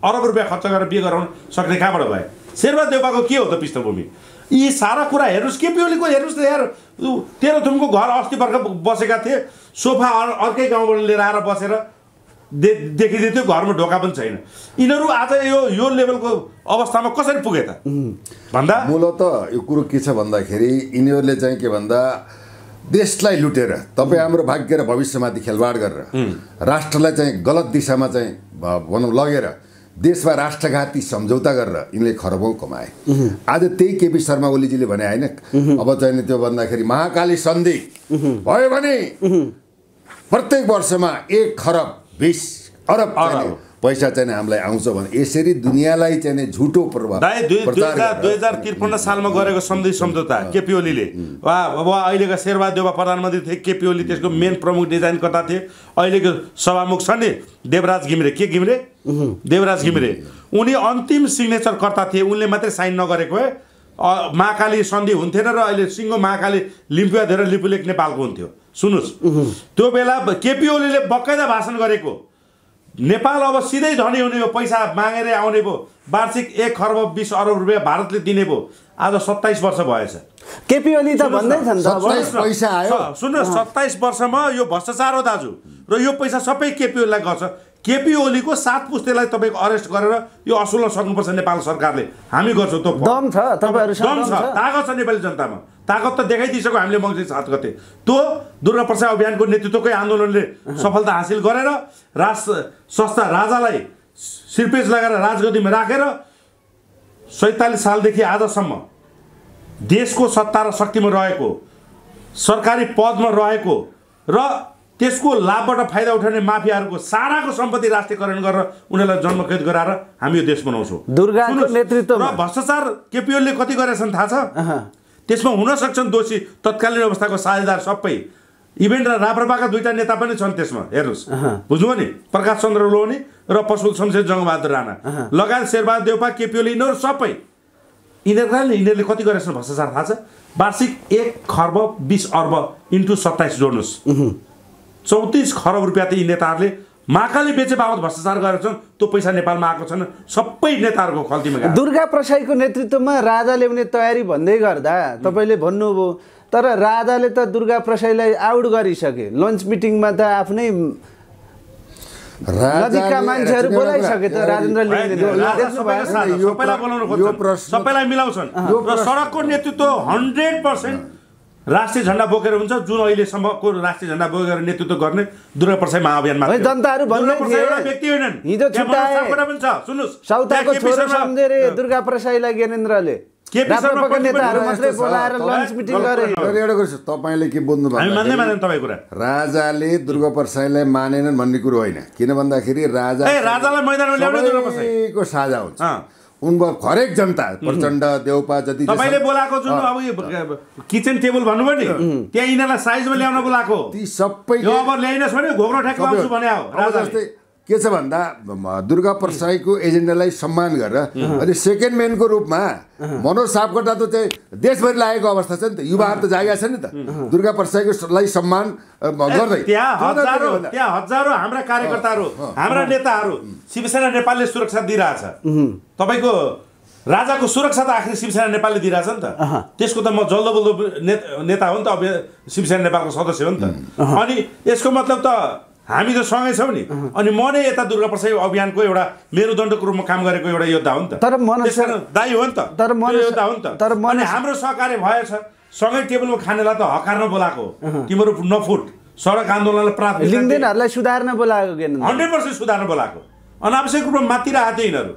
अरब रुपियाँ खर्च गरेर बिहे गराउन सक्ने कहाँबाट भए शेरबहादुर देउपाको के हो त पृष्ठभूमि यी सारा कुरा हेर्नुहोस् केपी ओलीको हेर्नुहोस् त यार तेह्रथुमको घर अस्ति भर्खर बसेका थिए सोफा अर्कै गाउँबाट लिएर आएर बसेर देखिदियो थियो घरमा ढोका पनि छैन यिनीहरू आज यो लेभलको अवस्थामा कसरी पुगे त भन्दा मूलत यो कुरो के छ भन्दाखेरि यिनीहरूले चाहिँ के भन्दा देशलाई लुटेर तपाईँ हाम्रो भाग्य र भविष्यमाथि खेलवाड गरेर राष्ट्रलाई चाहिँ गलत दिशामा चाहिँ भनौँ लगेर देशमा राष्ट्रघाती सम्झौता गरेर यिनले खरबौँ कमाए आज त्यही केपी शर्मा ओलीजीले भने होइन अब चाहिँ त्यो भन्दाखेरि महाकाली सन्धि भयो भने प्रत्येक वर्षमा 1 खरब 20 अरब पैसा चाहिँ हामीलाई आउँछ भने यसरी दुनियाँलाई चाहिँ झुटो प्रभाव 2053 सालमा गरेको सम्झौता केपी ओलीले वा अहिलेका शेरबहादुर देउवा प्रधानमन्त्री थिए केपी ओली त्यसको मेन प्रमुख डिजाइनकर्ता थिए अहिलेको सभामुख छ नि देवराज घिमिरे देवराज घिमिरे उनी अन्तिम सिग्नेचर कर्ता थिए उनले मात्रै साइन नगरेको भए महाकाली सन्धि हुन्थेन र अहिले सिङ्गो महाकाली लिम्पुवाधेर लिपुलेक नेपालको हुन्थ्यो सुन्नुहोस् त्यो बेला केपी ओलीले बकाइदा भाषण गरेको नेपाल अब सिधै धनी हुने हो पैसा मागेर आउने भयो वार्षिक 1 खरब 20 अरब रुपियाँ भारतले दिने भयो आज 27 वर्ष भएछ केपी ओली त भन्दैछन् त पैसा आयो सुन्नुहोस् 27 वर्षमा यो भ्रष्टाचार हो दाजु र यो पैसा सबै केपी ओलीलाई गर्छ केपी ओलीको 7 पुस्तेलाई तपाईँको अरेस्ट गरेर यो असुल सक्नुपर्छ नेपाल सरकारले हामी गर्छौँ त दम छ तपाईँहरुसँग दम छ तागत छ नेपाली जनतामा तागत त देखाइदिइसक्यो हामीले मङ्सिर 7 गते त्यो दुर्गाप्रसाद अभियानको नेतृत्वकै आन्दोलनले सफलता हासिल गरेर संस्था राजालाई सिरपेज लगाएर राजगद्दीमा राखेर 47 सालदेखि आजसम्म देशको सत्ता र शक्तिमा रहेको सरकारी पदमा रहेको र त्यसको लाभबाट फाइदा उठाउने माफियाहरूको साराको सम्पत्ति राष्ट्रियकरण गरेर उनीहरूलाई जन्मकैद गराएर हामी यो देश बनाउँछौँ दुर्गाको नेतृत्वमा र भ्रष्टाचार केपी ओलीले कति गरेछन् थाहा छ त्यसमा हुन सक्छन् दोषी तत्कालीन अवस्थाको साझेदार सबै इभेन्ट र राप्रपाका 2टा नेता पनि छन् त्यसमा हेर्नुहोस् बुझ्नुभयो नि प्रकाश चन्द्र लोहनी र पशुपति शमशेर जङ्गबहादुर राणा लगायत शेरबहादुर देउपा केपी ओली यिनीहरू सबै यिनीहरूले कति गरेछन् भ्रष्टाचार थाहा छ वार्षिक 1 खरब 20 अर्ब इन्टु 27 जोड्नुहोस् 34 खरब रुपियाँ त यी नेताहरूले महाकाली बेचे बाबत भ्रष्टाचार गरेका छन् त्यो पैसा नेपालमा आएको छैन सबै नेताहरूको खल्तीमा गयो दुर्गा प्रसाईको नेतृत्वमा राजा ल्याउने तयारी भन्दै गर्दा तपाईँले भन्नुभयो तर राजाले त दुर्गा प्रसाईलाई आउट गरिसके लन्च मिटिङमा त आफ्नै नजिकका मान्छेहरू बोलाइसके त राजेन्द्र सबैलाई मिलाउँछन् र सडकको नेतृत्व 100% राष्ट्रिय झण्डा बोकेर हुन्छ जुन अहिलेसम्मको राष्ट्रिय झण्डा बोकेर नेतृत्व गर्ने दुर्गा प्रसाई महाअभियानमा जनताहरू भन्दै थिए व्यक्ति होइनन् हिजो छुट्टाए पनि छ सुन्नुस् साउताको छोरो सम्झेर दुर्गा प्रसाईलाई ज्ञानेन्द्रले राप्रपाका नेताहरू मात्रै बोलाएर लन्च मिटिङ गरे एउटा कुरा तपाईले के बुझ्नु भयो हामी मान्दै मान्दैन तपाईको कुरा राजाले दुर्गा प्रसाईलाई मानेनन् भन्ने कुरो होइन किन भन्दाखेरि राजालाई मैदानमा ल्याउने दुर्गा प्रसाईको साझा हुन्छ उनको हरेक जनता प्रचण्ड देउपा जति तपाईले बोलाएको जुन अब किचन टेबल भन्नुभयो नि त्यहाँ यिनीहरूलाई साइजमा ल्याउन बोलाएको ती सबै यो अब ल्याइनस् भने घोक्रो ठ्याक लाउँछु भने हो राजाले के छ भन्दा दुर्गा प्रसाईको एजेन्डालाई सम्मान गरेर अनि सेकेन्ड म्यानको रूपमा मनोज सापकोटा त चाहिँ देशभरि लागेको अवस्था छ नि त युवाहरू त जागेका छ नि त दुर्गा प्रसाईकोलाई सम्मान गर्दै त्यहाँ हजारौँ हाम्रा कार्यकर्ताहरू हाम्रा नेताहरू शिवसेना नेपालले सुरक्षा दिइरहेछ तपाईँको राजाको सुरक्षा त आखिर शिवसेना नेपालले दिइरहेछ नि त त्यसको त म जल्दो बल्दो नेता हो नि त अब शिवसेना नेपालको सदस्य हो नि त अनि यसको मतलब त हामी त सँगै छौँ नि अनि म नै यता दुर्गा प्रसाई अभियानको एउटा मेरुदण्डको रूपमा काम गरेको एउटा योद्धा हो नि त तर दाइ हो नि त योद्धा हो नि त अनि हाम्रो सहकार्य भएछ सँगै टेबलमा खानेलाई त हकार्न बोलाएको तिम्रो नफुट सडक आन्दोलनलाई प्राथमिकता लिङ्गदेनहरूलाई सुधार्न बोलाएको 100% सुधार्न बोलाएको अनावश्यक रूपमा मातिरहेको थिए यिनीहरू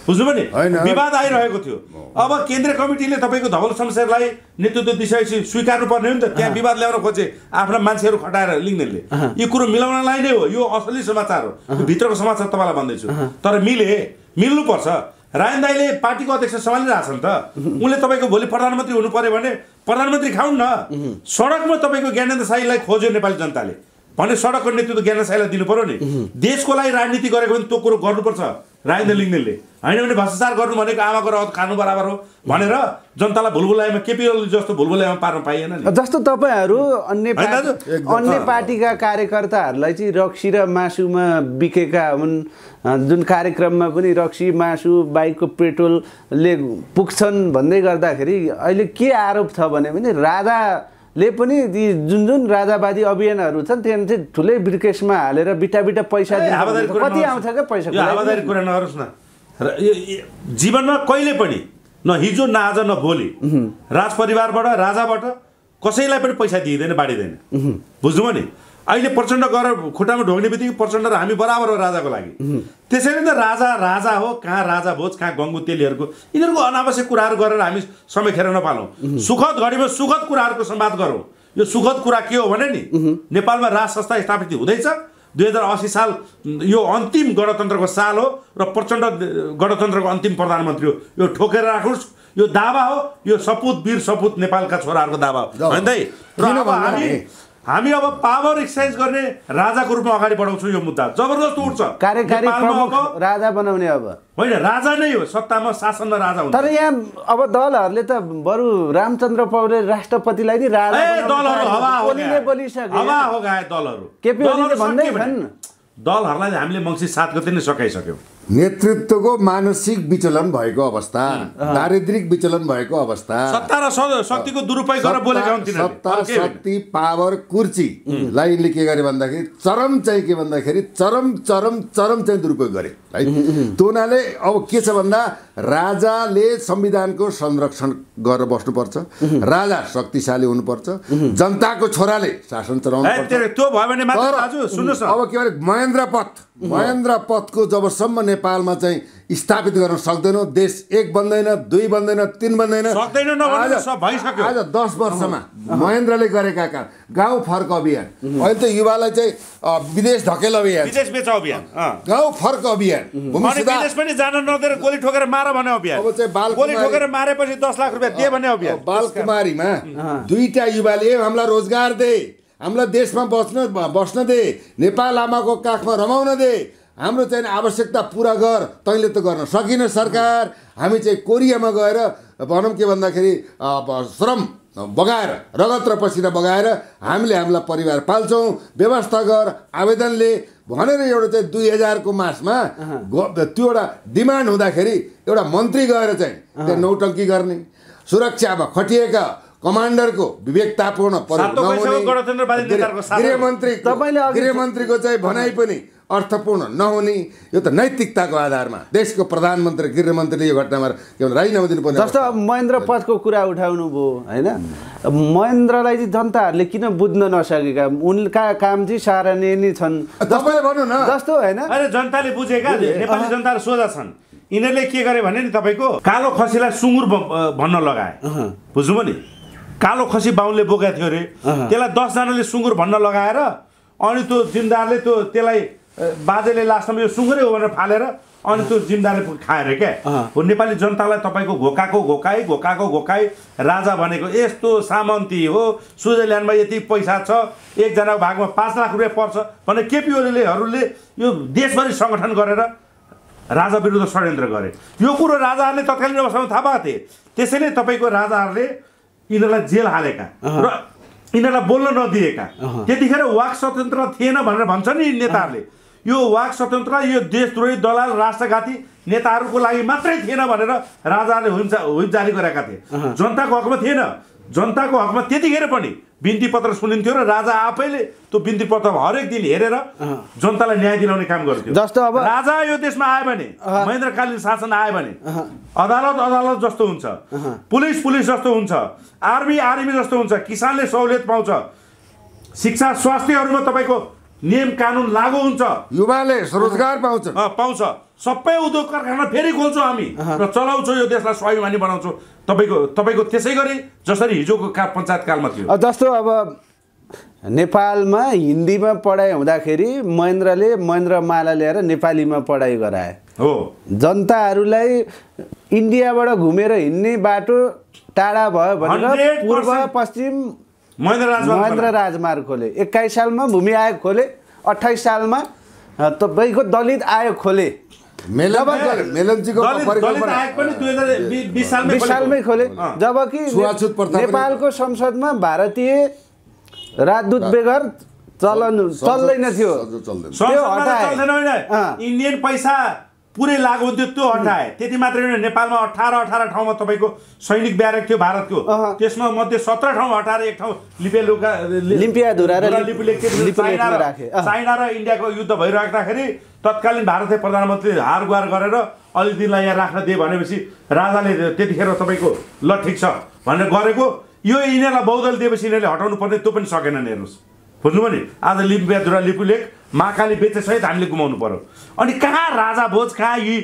बुझ्नुभयो नि विवाद आइरहेको थियो अब केन्द्रीय कमिटीले तपाईँको धवल शमशेरलाई नेतृत्व दिइसकेपछि स्वीकार्नु पर्ने हो नि त त्यहाँ विवाद ल्याउन खोजे आफ्ना मान्छेहरू खटाएर लिङ्गदेनले यो कुरो मिलाउनलाई नै हो यो असली समाचार हो भित्रको समाचार तपाईँलाई भन्दैछु तर मिल्नुपर्छ रायन दाइले पार्टीको अध्यक्ष सम्हालिरहेछन् नि त उनले तपाईँको भोलि प्रधानमन्त्री हुनु पर्यो भने प्रधानमन्त्री खाउन् न सडकमा तपाईँको ज्ञानेन्द्र साईलाई खोज्यो नेपाली जनताले भने सडकको नेतृत्व ज्ञानेन्द्र साईलाई दिनु पर्यो नि देशको लागि राजनीति गरेको भने त्यो कुरो गर्नुपर्छ राजेन्द्र लिङ्गदेनले होइन भने भ्रष्टाचार गर्नु भनेको आमाको रगत खानु बराबर हो भनेर जनतालाई भुलभुलाइमा केपी ओली जस्तो भुलभुलाइमा पार्न पाइएन नि। जस्तो तपाईँहरू अन्य पार्टीका कार्यकर्ताहरूलाई चाहिँ रक्सी र मासुमा बिकेका हुन्, जुन कार्यक्रममा पनि रक्सी मासु बाइकको पेट्रोलले पुग्छन् भन्दै गर्दाखेरि अहिले के आरोप छ भने राजाले पनि जुन जुन राजावादी अभियानहरू छन् त्यहाँ चाहिँ ठुलै ब्रिकेसमा हालेर बिटा पैसा कति आउँछ क्या पैसा? हावादारी कुरा नगरोस् न। जीवनमा कहिले पनि न हिजो न आज न भोलि राज परिवारबाट राजाबाट कसैलाई पनि पैसा दिइँदैन बाँडिँदैन, बुझ्नुभयो नि। अहिले प्रचण्ड गएर खुट्टामा ढोग्ने बित्तिकै प्रचण्ड र हामी बराबर हो राजाको लागि। त्यसैले त राजा हो, कहाँ राजा भोज कहाँ गङ्गु तेलीहरूको यिनीहरूको अनावश्यक कुराहरू गरेर हामी समय खेर नपालौँ। सुखद घडीमा सुखद कुराहरूको संवाद गरौँ। यो सुखद कुरा के हो भने नि नेपालमा राज संस्था स्थापित हुँदैछ। 2080 साल यो अन्तिम गणतन्त्रको साल हो र प्रचण्ड गणतन्त्रको अन्तिम प्रधानमन्त्री हो। यो ठोकेर राख्नुहोस्, यो दावा हो, यो सपुत वीर सपुत नेपालका छोराहरूको दावा हो भन्दै र हामी अब पावर एक्सर्साइज गर्ने राजाको रूपमा अगाडि बढाउँछौँ। यो मुद्दा जबरजस्त उठ्छ। कार्यकारी प्रमुख राजा बनाउने अब होइन, राजा नै हो, सत्तामा शासनमा राजा हुन्छ। तर यहाँ अब दलहरूले त बरु रामचन्द्र पौडेल राष्ट्रपतिलाई नि राजा दलहरू हावा हो गए दलहरू केपी ओलीले भन्दै छन्। दलहरूलाई हामीले मङ्सिर 7 गते नै सकाइसक्यौँ। नेतृत्वको मानसिक विचलन भएको अवस्था, दारिद्रिक विचलन भएको अवस्था, सत्ता र शक्तिको दुरुपयोग गरेर बोलेका हुन् तिनीहरूले। सत्ता शक्ति पावर कुर्सीलाई यिनले के गरे भन्दाखेरि चरम चाहिँ दुरुपयोग गरे है। त्यो हुनाले अब के छ भन्दा राजाले संविधानको संरक्षण गरेर बस्नुपर्छ, राजा शक्तिशाली हुनुपर्छ, जनताको छोराले शासन चलाउनु पर्छ। त्यो भयो भने मात्र दाजु सुन्नुहोस् न, अब के भन्छ महेन्द्र पथको जबसम्म नेपालमा चाहिँ स्थापित गर्न सक्दैनौ, देश 1 बन्दैन, 2 बन्दैन, 3 बन्दैन, आज 10 वर्षमा महेन्द्रले गरेका काम, गाउँ फर्क अभियान, अहिले त युवालाई चाहिँ विदेश धकेल अभियान, विदेश बेच अभियान, गाउँ फर्क अभियान, विदेश पनि जान नदिएर गोली ठोकेर मार भन्ने अभियान, अब चाहिँ गोली ठोकेर मारेपछि 10 लाख रुपैयाँ दे भन्ने अभियान। बालकुमारीमा 2टा युवाले हामीलाई रोजगार दे, हामीलाई देशमा बस्न दे, नेपाल आमाको काखमा रमाउन दे, हाम्रो चाहिँ आवश्यकता पुरा गर, तैँले त गर्न सकिन सरकार। हामी चाहिँ कोरियामा गएर भनौँ के भन्दाखेरि श्रम बगाएर रगत र पसिना बगाएर हामीले हामीलाई परिवार पाल्छौँ, व्यवस्था गर आवेदनले भनेर एउटा चाहिँ 2000 को मासमा त्यो एउटा डिमान्ड हुँदाखेरि एउटा मन्त्री गएर चाहिँ त्यहाँ नौटङ्की गर्ने, सुरक्षामा खटिएका कमान्डरको विवेकतापूर्ण गृहमन्त्रीको चाहिँ भनाइ पनि अर्थपूर्ण नहुने, यो त नैतिकताको आधारमा देशको प्रधानमन्त्री गृहमन्त्रीले यो घटनामा के भन्छ राजीनामा दिनुपर्ने। जस्तो अब महेन्द्र पथको कुरा उठाउनु भयो होइन, महेन्द्रलाई चाहिँ जनताहरूले किन बुझ्न नसकेका? उनका काम चाहिँ सराहनीय नै छन् तपाईँले भन्नु न। जस्तो होइन, अरे जनताले बुझेका, नेपाली जनताहरू सोझा छन्। यिनीहरूले के गरे भने नि तपाईँको कालो खसीलाई सुँगुर भन्न लगाए, बुझ्नुभयो नि। कालो खसी बाहुनले बोकेको थियो अरे, त्यसलाई 10 जनाले सुँगुर भन्न लगाएर अनि त्यो जिम्दारले त्यसलाई बाजेले लास्टमा यो सुँगुरै हो भनेर फालेर अनि त्यो जिम्दारले खाएर क्या हो। नेपाली जनतालाई तपाईँको घोकाई राजा भनेको यस्तो सामन्ती हो, स्विजरल्यान्डमा यति पैसा छ, एकजनाको भागमा 5 लाख रुपियाँ पर्छ भने केपी ओलीहरूले यो देशभरि सङ्गठन गरेर राजा विरुद्ध षड्यन्त्र गरे। यो कुरो राजाहरूले तत्कालीन अवस्थामा थाहा पाएको थिए। त्यसैले तपाईँको राजाहरूले यिनीहरूलाई जेल हालेका र यिनीहरूलाई बोल्न नदिएका। त्यतिखेर वाक स्वतन्त्र थिएन भनेर भन्छ नि नेताहरूले। यो वाक स्वतन्त्र यो देशद्रोही दलाल राष्ट्रघाती नेताहरूको लागि मात्रै थिएन भनेर राजाहरूले हुइप जारी गरेका थिए। जनताको हकमा थिएन। जनताको हकमा त्यतिखेर पनि बिन्ती पत्र सुनिन्थ्यो र राजा आफैले त्यो बिन्ती पत्र हरेक दिन हेरेर जनतालाई न्याय दिलाउने काम गर्थ्यो। जस्तो अब राजा यो देशमा आयो भने, महेन्द्रकालीन शासन आयो भने अदालत जस्तो हुन्छ, पुलिस जस्तो हुन्छ, आर्मी जस्तो हुन्छ, किसानले सहुलियत पाउँछ, शिक्षा स्वास्थ्यहरूमा तपाईँको नियम कानुन लागू हुन्छ, युवाले रोजगार पाउँछ, सबै उद्योग कारखाना फेरि खोल्छौँ हामी र चलाउँछौँ, यो देशलाई स्वाभिमानी बनाउँछौँ। तपाईँको त्यसै गरी जसरी हिजोको पञ्चायत कालमा थियो। जस्तो अब नेपालमा हिन्दीमा पढाइ हुँदाखेरि महेन्द्र माला ल्याएर नेपालीमा पढाइ गराए हो। जनताहरूलाई इन्डियाबाट घुमेर हिँड्ने बाटो टाढा भयो भनेर पूर्व पश्चिम महेन्द्र राजमार्ग खोले। 21 सालमा भूमि आयोग खोले, 28 सालमा तपाईँको दलित आयोग खोले। मेलनजीको दलित आयोग पनि 2020 सालमै खोले जबकि छुवाछुत प्रथा नेपालको संसदमा भारतीय राजदूत बेगर चल्दैन थियो त्यो हटाए। इन्डियन पैसा पुरै लागु हुन्थ्यो त्यो हटाए। त्यति मात्रै होइन, नेपालमा 18 ठाउँमा तपाईँको सैनिक ब्यारेक थियो भारतको, त्यसमा मध्ये 17 ठाउँ हटाएर एक ठाउँ लिम्पियाधुरा र चाइना र इन्डियाको युद्ध भइराख्दाखेरि तत्कालीन भारतीय प्रधानमन्त्री हार गुहार गरेर अलि दिनलाई यहाँ राख्न दिए भनेपछि राजाले त्यतिखेर तपाईँको ल ठिक छ भनेर गरेको। यो यिनीहरूलाई बहुदल दिएपछि यिनीहरूले हटाउनु पर्ने, त्यो पनि सकेनन्। हेर्नुहोस्, बुझ्नुभयो नि, आज लिम्पियाधुरा लिपुलेख महाकाली बेचेसहित हामीले गुमाउनु पर्यो। अनि कहाँ राजा भोज, कहाँ यी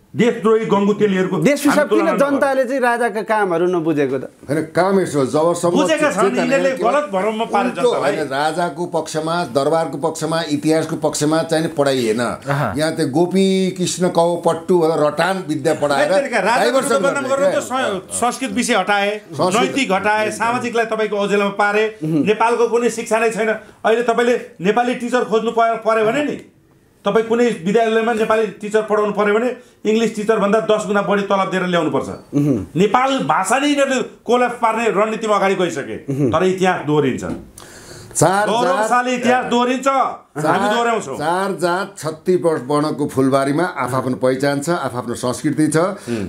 देशद्रोही गङ्गुतेलीहरूको देश किन जनताले चाहिँ राजाका कामहरू नबुझेको त? होइन, काम यसो जबसम्म बुझेका छन् यिनीहरूले गलत भरममा पारे जनतालाई। राजाको पक्षमा, दरबारको पक्षमा, इतिहासको पक्षमा चाहिँ पढाइएन। यहाँ त्यो गोपी कृष्ण कौ पट्टु रटान विद्या पढाएर संस्कृत विषय हटाए, नैतिक हटाए, सामाजिकलाई तपाईँको ओझेलमा पारे। नेपालको कुनै शिक्षा नै छैन। अहिले तपाईँले नेपाली टिचर खोज्नु पर्यो भने नि, तपाईँ कुनै विद्यालयमा नेपाली टिचर पढाउनु पर्यो भने इङ्ग्लिस टिचरभन्दा 10 गुणा बढी तलब दिएर ल्याउनुपर्छ। नेपाल भाषा नै यिनीहरूले कोल्याप्स पार्ने रणनीतिमा अगाडि गइसके। तर इतिहास दोहोरिन्छ, इतिहास दोहोरिन्छ, हामी दोहोऱ्याउँछौँ। 4 जात 36 वर्णको फुलबारीमा आफ्नो पहिचान छ, आफ्नो संस्कृति छ।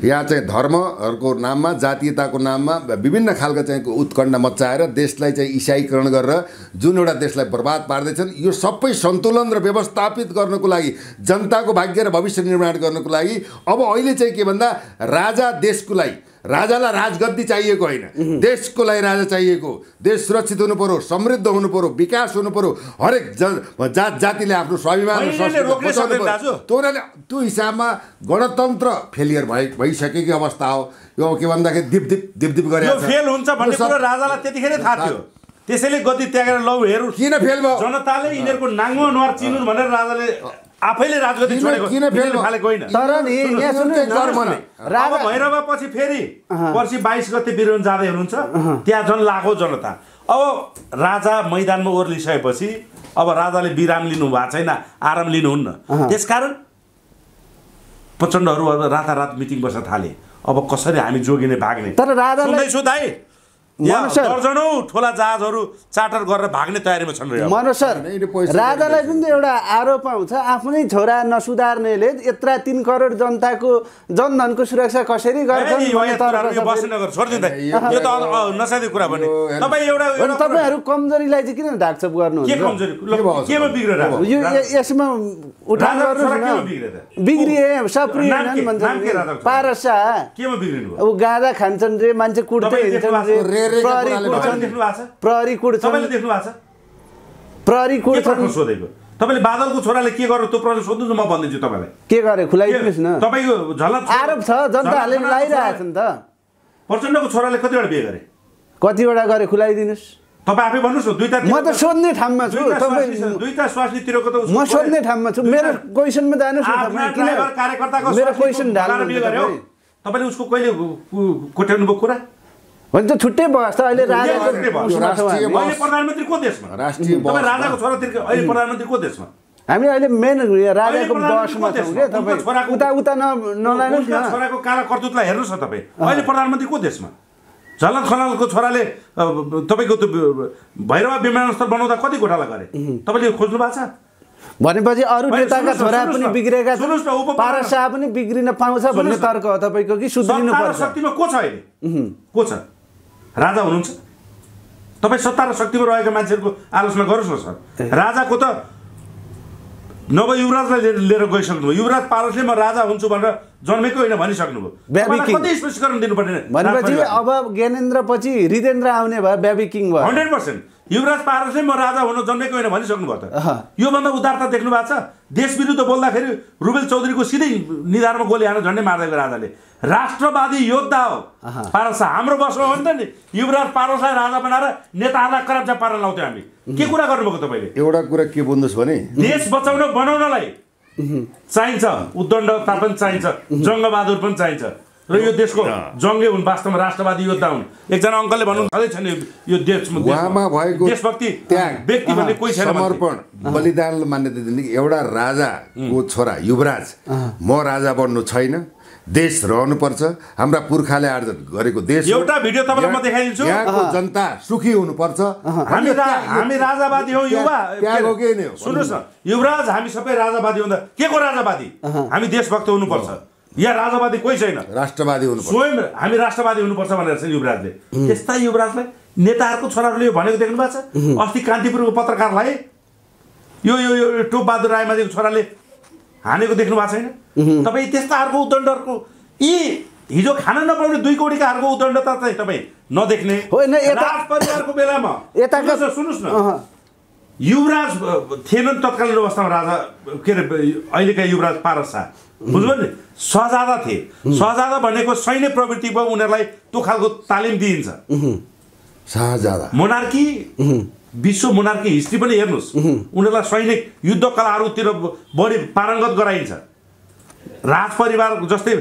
यहाँ चाहिँ धर्महरूको नाममा, जातीयताको नाममा विभिन्न खालका चाहिँ उत्कण्ठा मच्चाएर देशलाई चाहिँ इसाईकरण गरेर जुन एउटा देशलाई बर्बाद पार्दैछन्, यो सबै सन्तुलन र व्यवस्थापित गर्नको लागि, जनताको भाग्य र भविष्य निर्माण गर्नको लागि अब अहिले चाहिँ के भन्दा राजा देशको लागि, राजालाई राजगद्दी चाहिएको होइन, देशको लागि राजा चाहिएको। देश सुरक्षित हुनु पर्यो, समृद्ध हुनु पर्यो, विकास हुनु पर्यो, हरेक जात जातिले आफ्नो स्वाभिमान त्यो हिसाबमा गणतन्त्र फेलियर भइसकेको अवस्था हो यो। के भन्दाखेरि दिप गरेर फेल हुन्छ भन्ने कुरा राजालाई त्यतिखेरै थाहा थियो। त्यसैले गद्दी त्यागेर लौ हेरौँ किन फेल भयो, जनताले यिनीहरूको नाङ्गो अनुहार चिनुन् भनेर राजाले आफैले राजगद्दी छोडेको, किन फेल फालेको होइन। तर नि यहाँ सुन्नु, राजा भैरवा पछि फेरि पर्सि 22 गते बिरुवन जाँदै हुनुहुन्छ, त्यहाँ झन् लाखौँ जनता। अब राजा मैदानमा ओर्लिसकेपछि अब राजाले विराम लिनु भएको छैन, आराम लिनुहुन्न। त्यसकारण प्रचण्डहरू रातारात मिटिङ बस्न थाले। अब कसरी हामी जोगिने भाग्ने। तर राजाले सुन्दैछु दाइ, दर्जनौं ठुला जहाजहरू चार्टर गरेर भाग्ने तयारीमा छन्। मनोज सर, राजालाई पनि एउटा आरोप आउँछ, आफ्नै छोरा नसुधार्नेले यत्रा 3 करोड जनताको जनधनको सुरक्षा कसरी गर्छन्। नसादी कुरा भने तपाईहरू कमजोरीलाई चाहिँ किन ढाकछोप गर्नुहुन्छ? यसमा उठान गर्नुहोस् न। बिग्रिए सप्रिएनन् भन्छन्, पारसा अब गाँजा खान्छन् रे, मान्छे कुट्दै हिँड्छन् रे, प्रहरी कुट्छन्। सोधेको तपाईँले बादलको छोराले के गर्यो त्यो प्रश्न सोध्नु, म भन्दिन्छु तपाईँलाई के गरे खुलाइदिनुहोस् न। तपाईँको झलक आरोप छ, जनताले लगाइरहेको छ नि त। प्रचण्डको छोराले कतिवटा बिहे गरे, कतिवटा गरे खुलाइदिनुहोस्। तपाईँ आफै भन्नुहोस् न। म त सोध्ने ठाउँमा छु, दुईटा स्वास्नीतिरको त म सोध्ने ठाउँमा छु। मेरो क्वेसनमा जानुहोस् न तपाईँ। किन कार्यकर्ताको मेरो क्वेसन ढाल्नु बिहे गर्यो तपाईँले उसको कहिले कोट्याउनु भएको कुरा भन्छ छुट्टै व्यवस्था। अहिले प्रधानमन्त्री को देशमा, तपाईँ राजाको छोरातिर अहिले प्रधानमन्त्री को देशमा? हामी अहिले मेन राजाको बसमा छौँ के। तपाईँ उता नलानुहोस् न। छोराको काला कर्तुतलाई हेर्नुहोस् न तपाईँ। अहिले प्रधानमन्त्री को देशमा? झलक खनालको छोराले तपाईँको त्यो भैरवा विमानस्थल बनाउँदा कति घोटाला गरे तपाईँले खोज्नु भएको छ? भनेपछि अरू नेताका छोरा पनि बिग्रेका छन्, पारसा पनि बिग्रिन पाउँछ भन्ने तर्क हो तपाईँको कि सुध्रिनु पर्छ? शक्तिमा को छ अहिले? को छ? राजा हुनुहुन्छ। तपाईँ सत्ता र शक्तिमा रहेका मान्छेहरूको आलोचना गर्नुहोस् न सर। राजाको त नभए युवराजलाई लिएर गइसक्नुभयो। युवराज पारसले म राजा हुन्छु भनेर जन्मेकै होइन भनिसक्नुभयो। कति स्पष्टीकरण दिनुपर्ने? भनेपछि अब ज्ञानेन्द्र पछि हृदेन्द्र आउने भयो, ब्याबी किङ भयो। 100%। युवराज पारसले म राजा हुन जन्मेको होइन भनिसक्नुभयो त। योभन्दा उदारता देख्नु भएको छ? देश विरुद्ध बोल्दाखेरि रुबेल चौधरीको सिधै निधारमा गोली हानेर झन्डै मार्दै राजाले। राष्ट्रवादी योद्धा हो पारसा। हाम्रो बसमा हो नि त नि, युवराज पारसलाई राजा बनाएर नेताहरूलाई कराप्चा पारेर लाउँथ्यो हामी। के कुरा गर्नुभएको तपाईँले? एउटा कुरा के बुझ्नुहोस् भने, देश बनाउनलाई चाहिन्छ उद्दण्डता पनि चाहिन्छ, जङ्गबहादुर पनि चाहिन्छ, र यो देशको जङ्गे हुन्, वास्तवमा राष्ट्रवादी योद्धा हुन्। एकजना अङ्कलले भन्नु छँदै छैन यो देशमा उहाँमा भएको देशभक्ति त्याग व्यक्ति भन्ने कोही छैन, समर्पण बलिदान मान्यता दिने एउटा राजाको छोरा युवराज म राजा बन्नु छैन, देश रहनुपर्छ, हाम्रा पुर्खाले आर्जन गरेको देश एउटा भिडियो तपाईँलाई म देखाइदिन्छु। यहाँको जनता सुखी हुनुपर्छ। हामी राजावादी हौ युवा, त्याग हो के नै हो। सुन्नुहोस् न, युवराज हामी सबै राजावादी हुँदा के को राजावादी? हामी देशभक्त हुनुपर्छ, यहाँ राजावादी कोही छैन, राष्ट्रवादी हुनुपर्छ। स्वयं हामी राष्ट्रवादी हुनुपर्छ भनेर चाहिँ युवराजले। त्यस्ता युवराजलाई नेताहरूको छोराहरूले यो भनेको देख्नु भएको छ? अस्ति कान्तिपुरको पत्रकारलाई यो यो यो टोपबहादुर रायमाझीको छोराले हानेको देख्नु भएको छैन? तपाईँ त्यस्ताहरूको उद्दण्डहरूको यी हिजो खान नपाउने 2 कौडीकाहरूको उद्दण्डता चाहिँ तपाईँ नदेख्ने होइन। राज परिवारको बेलामा सुन्नुहोस् न, युवराज थिएनन् तत्कालीन अवस्थामा राजा, के अरे अहिलेका युवराज पारस शाह, बुझ्नु नि, शहजादा थिए। शहजादा भनेको सैन्य प्रवृत्ति भयो, उनीहरूलाई त्यो खालको तालिम दिइन्छ। शाहजादा मोनार्की, विश्व मोनार्की हिस्ट्री पनि हेर्नुहोस्, उनीहरूलाई सैनिक युद्ध कलाहरूतिर बढी पारङ्गत गराइन्छ। राज परिवार जस्तै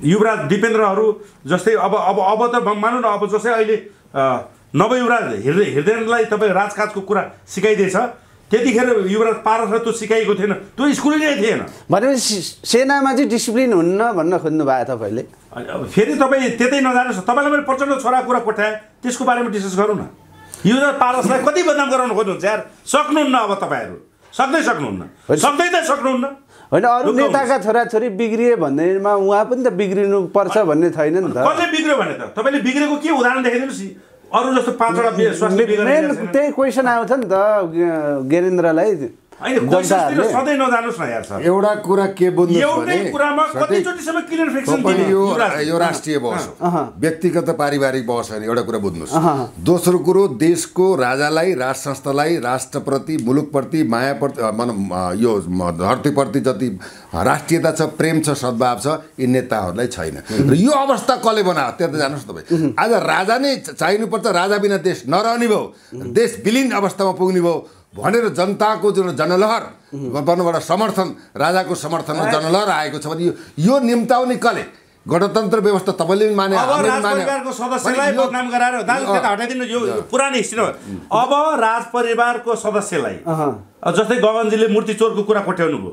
युवराज दिपेन्द्रहरू जस्तै अब त मानौँ न, अब जस्तै अहिले नवयुवराज हृदयलाई तपाईँ राजकाजको कुरा सिकाइदिएछ, त्यतिखेर युवराज पारसलाई त्यो सिकाइएको थिएन, त्यो स्कुलै नै थिएन। भनेपछि सेनामा चाहिँ डिसिप्लिन हुन्न भन्न खोज्नु भयो तपाईँले? फेरि तपाईँ त्यतै नजानुहोस्, तपाईँलाई मैले प्रचण्ड छोरा कुरा कोठाएँ, त्यसको बारेमा डिस्कस गरौँ न। युवराज पारसलाई कति बदनाम गराउनु खोज्नुहुन्छ यार? सक्नुहुन्न, अब तपाईँहरू सक्नुहुन्न। होइन, अरू नेताका छोराछोरी बिग्रिए भन्नेमा उहाँ पनि त बिग्रिनु पर्छ भन्ने छैन नि त। कसले बिग्रियो भने त तपाईँले बिग्रेको के उदाहरण देखाइदिनुहोस्? अरू जस्तो 5वटा स्वास्थ्य मेन त्यही क्वेसन आउँछ नि त ज्ञानेन्द्रलाई। सधैँ नजानुहोस् न यार सर। एउटा कुरा के बुझ्नु एउटै कुरामा कतिचोटिसम्म क्लियर फिक्सन दिने यो राष्ट्रिय बहस हो, व्यक्तिगत पारिवारिक बहस होइन। एउटा कुरा बुझ्नुहोस्, दोस्रो कुरो देशको राजालाई, राज संस्थालाई, राष्ट्रप्रति, मुलुकप्रति मायाप्रति, यो धरतीप्रति जति राष्ट्रियता छ, प्रेम छ, सद्भाव छ, यी नेताहरूलाई छैन। र यो अवस्था कसले बनायो त्यहाँ त जानुहोस् तपाईँ। आज राजा नै चाहिनुपर्छ, राजा बिना देश नरहने भयो, देश विलीन अवस्थामा पुग्ने भयो भनेर जनताको जुन जनलहर भन्नुबाट समर्थन, राजाको समर्थनमा जनलहर आएको छ भने यो निम्ताउने कसले? गणतन्त्र व्यवस्था तपाईँले पनि माने, हामीले पनि माने। परिवारको सदस्यलाई बदनाम गराएर दाजु त्यता हटाइदिनु, यो पुरानो हिस्ट्री हो। अब राज परिवारको सदस्यलाई जस्तै गगनजीले मूर्ति चोरको कुरा कोट्याउनु भयो,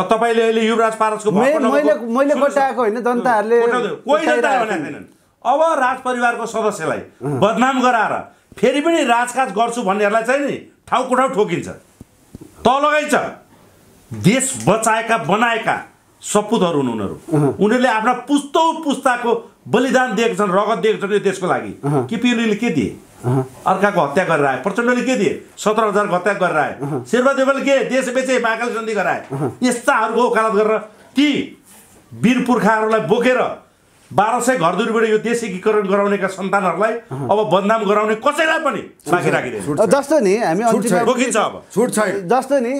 तपाईँले अहिले युवराज पारसको मैले कोट्याएको होइन, जनताहरूले कोही जनताले भनेको छैनन्। अब राज परिवारको सदस्यलाई बदनाम गराएर फेरि पनि राजकाज गर्छु भन्नेहरूलाई चाहिँ नि ठाउँको ठाउँ ठोकिन्छ, त लगाइन्छ। देश बचाएका बनाएका सपुतहरू हुन् उनीहरू, उनीहरूले आफ्ना पुस्ताको बलिदान दिएको छन्, रगत दिएको छन् यो देशको लागि। केपीओलीले के दिए? अर्काको हत्या गरेर आए। प्रचण्डले के दिए? 17,000 हत्या गरेर आए। शेरबहादुरले के? देश बेचे, महाकाली सन्धि गराए। यस्ताहरूको वकालत गरेर ती वीर पुर्खाहरूलाई बोकेर 1200 घरधुरीबाट यो देश एकीकरण गराउनेका सन्तानहरूलाई अब बदनाम गराउने कसैलाई पनि बाँकी राखिदिनु। जस्तो नि हामी जस्तो नि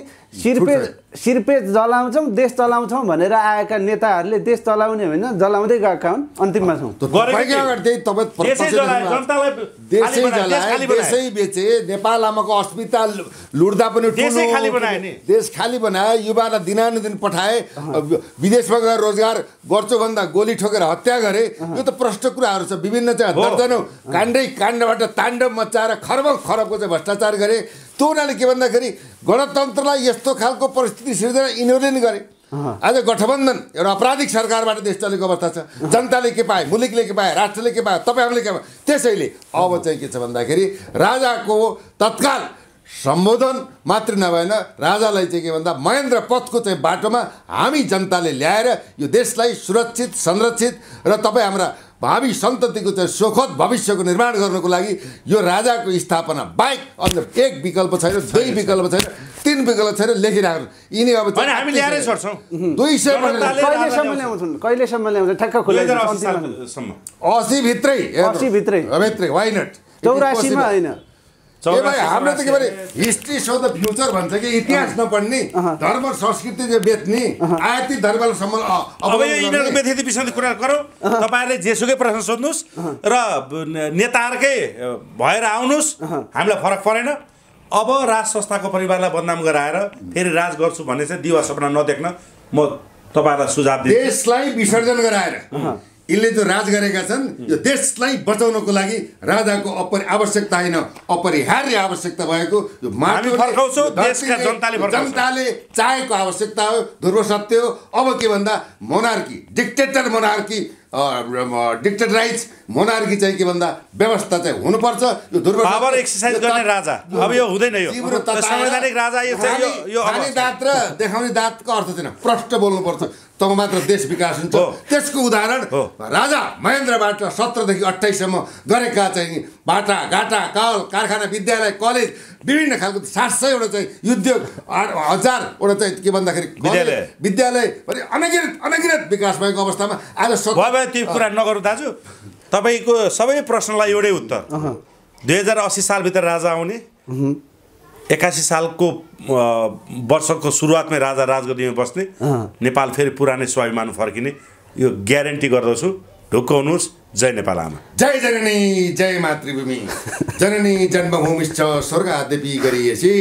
सिरपेज जलाउँछौँ, देश चलाउँछौँ भनेर आएका नेताहरूले देश चलाउने होइन, जलाउँदै गएका हुन्, अन्तिममा छौँ। देशै बेचे, नेपाल आमाको अस्पताल लुट्दा पनि देश खाली बनाए, युवालाई दिनानुदिन पठाए, विदेशमा गएर रोजगार गर्छु भन्दा गोली ठोकेर हत्या गरे। यो त प्रष्ट कुराहरू छ। विभिन्न चाहिँ दर्जनौँ काण्डबाट ताण्डव मचाएर खरबको चाहिँ भ्रष्टाचार गरे। त्यो उनीहरूले के भन्दाखेरि गणतन्त्रलाई यस्तो खालको परिस्थिति सिर्जना यिनीहरूले नै गरे। आज गठबन्धन एउटा अपराधिक सरकारबाट देश चलेको अवस्था छ। जनताले के पाए, मुलुकले के पाए, राष्ट्रले के पाए, तपाईँहरूले के पाए। त्यसैले अब चाहिँ के छ भन्दाखेरि राजाको तत्काल सम्बोधन मात्र नभएन, राजालाई चाहिँ के भन्दा महेन्द्र पथको चाहिँ बाटोमा हामी जनताले ल्याएर यो देशलाई सुरक्षित, संरक्षित र तपाईँ हाम्रा भावी सन्ततिको चाहिँ सुखद भविष्यको निर्माण गर्नको लागि यो राजाको स्थापना बाहेक अन्य एक विकल्प छैन, 2 विकल्प छैन, 3 विकल्प छैन। लेखिराख्नु यिनी अब हामी ल्याएरै छोड्छौँ। 200 कहिलेसम्म ल्याउँछ? ठ्याक्क खुलेर 80 भित्रै वाइ नट 84 मा होइन। हाम्रो त के भने हिस्ट्री सो द फ्युचर भन्छ कि इतिहास नपढ्ने, धर्म संस्कृति बेच्ने, आयाती धर्मसम्म। अब यो यिनीहरूको व्यथित विषयमा कुरा गरौँ। तपाईँहरूले जेसुकै प्रश्न सोध्नुहोस् र नेताहरूकै भएर आउनुहोस्, हामीलाई फरक परेन। अब राज संस्थाको परिवारलाई बदनाम गराएर फेरि राज गर्छु भन्ने चाहिँ दिवा सपना नदेख्न म तपाईँहरूलाई सुझाव दिन्छु। देशलाई विसर्जन गराएर यिनले जो राज गरेका छन् यो देशलाई बचाउनको लागि राजाको आवश्यकता होइन, अपरिहार्य आवश्यकता भएको यो जनताले चाहेको आवश्यकता हो, ध्रुव सत्य हो। अब के भन्दा मोनार्की, डिक्टेटराइज मोनार्की चाहिँ के भन्दा व्यवस्था चाहिँ हुनुपर्छ। यो ध्रुव पावर एक्सरसाइज गर्ने राजा अब यो हुँदैन। यो संवैधानिक राजा यो खाने दाँत र देखाउने दाँतको अर्थ छैन, प्रष्ट बोल्नुपर्छ, तब मात्र देश विकास हुन्छ। त्यसको उदाहरण राजा महेन्द्रबाट 17 देखि 28 सम्म गरेका चाहिँ बाटा घाटा कल कारखाना विद्यालय कलेज विभिन्न खालको 700 वटा चाहिँ उद्योग 1000 वटा चाहिँ के भन्दाखेरि विद्यालय पनि अनगिनत विकास भएको अवस्थामा आज त्यो कुरा नगरौँ दाजु। तपाईँको सबै प्रश्नलाई एउटै उत्तर। 2080 सालभित्र राजा आउने, 81 सालको वर्षको सुरुवातमै राजा राजगद्दीमा बस्ने, नेपाल फेरि पुरानै स्वाभिमान फर्किने यो ग्यारेन्टी गर्दछु। ढुक्क हुनुहोस्। जय नेपाल आमा। जय जननी जय मातृभूमि, जननी जन्मभूमिश्च स्वर्गादेवी गरिएछि।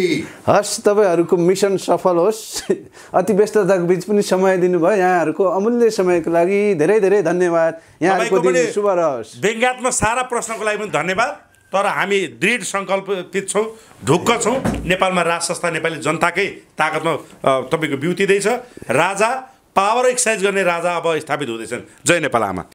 हस्, तपाईँहरूको मिसन सफल होस्। अति व्यस्तताको बीच पनि समय दिनुभयो। यहाँहरूको अमूल्य समयको लागि धेरै धेरै धन्यवाद। यहाँहरूको दिन शुभ रहोस्। व्यङ्ग्यात्मक सारा प्रश्नको लागि पनि धन्यवाद। तर हामी दृढ सङ्कल्पित छौँ, ढुक्क छौँ। नेपालमा राज संस्था नेपाली जनताकै ताकतमा तपाईँको बिउतिँदैछ। राजा पावर एक्सर्साइज गर्ने राजा अब स्थापित हुँदैछन्। जय नेपाल आमा।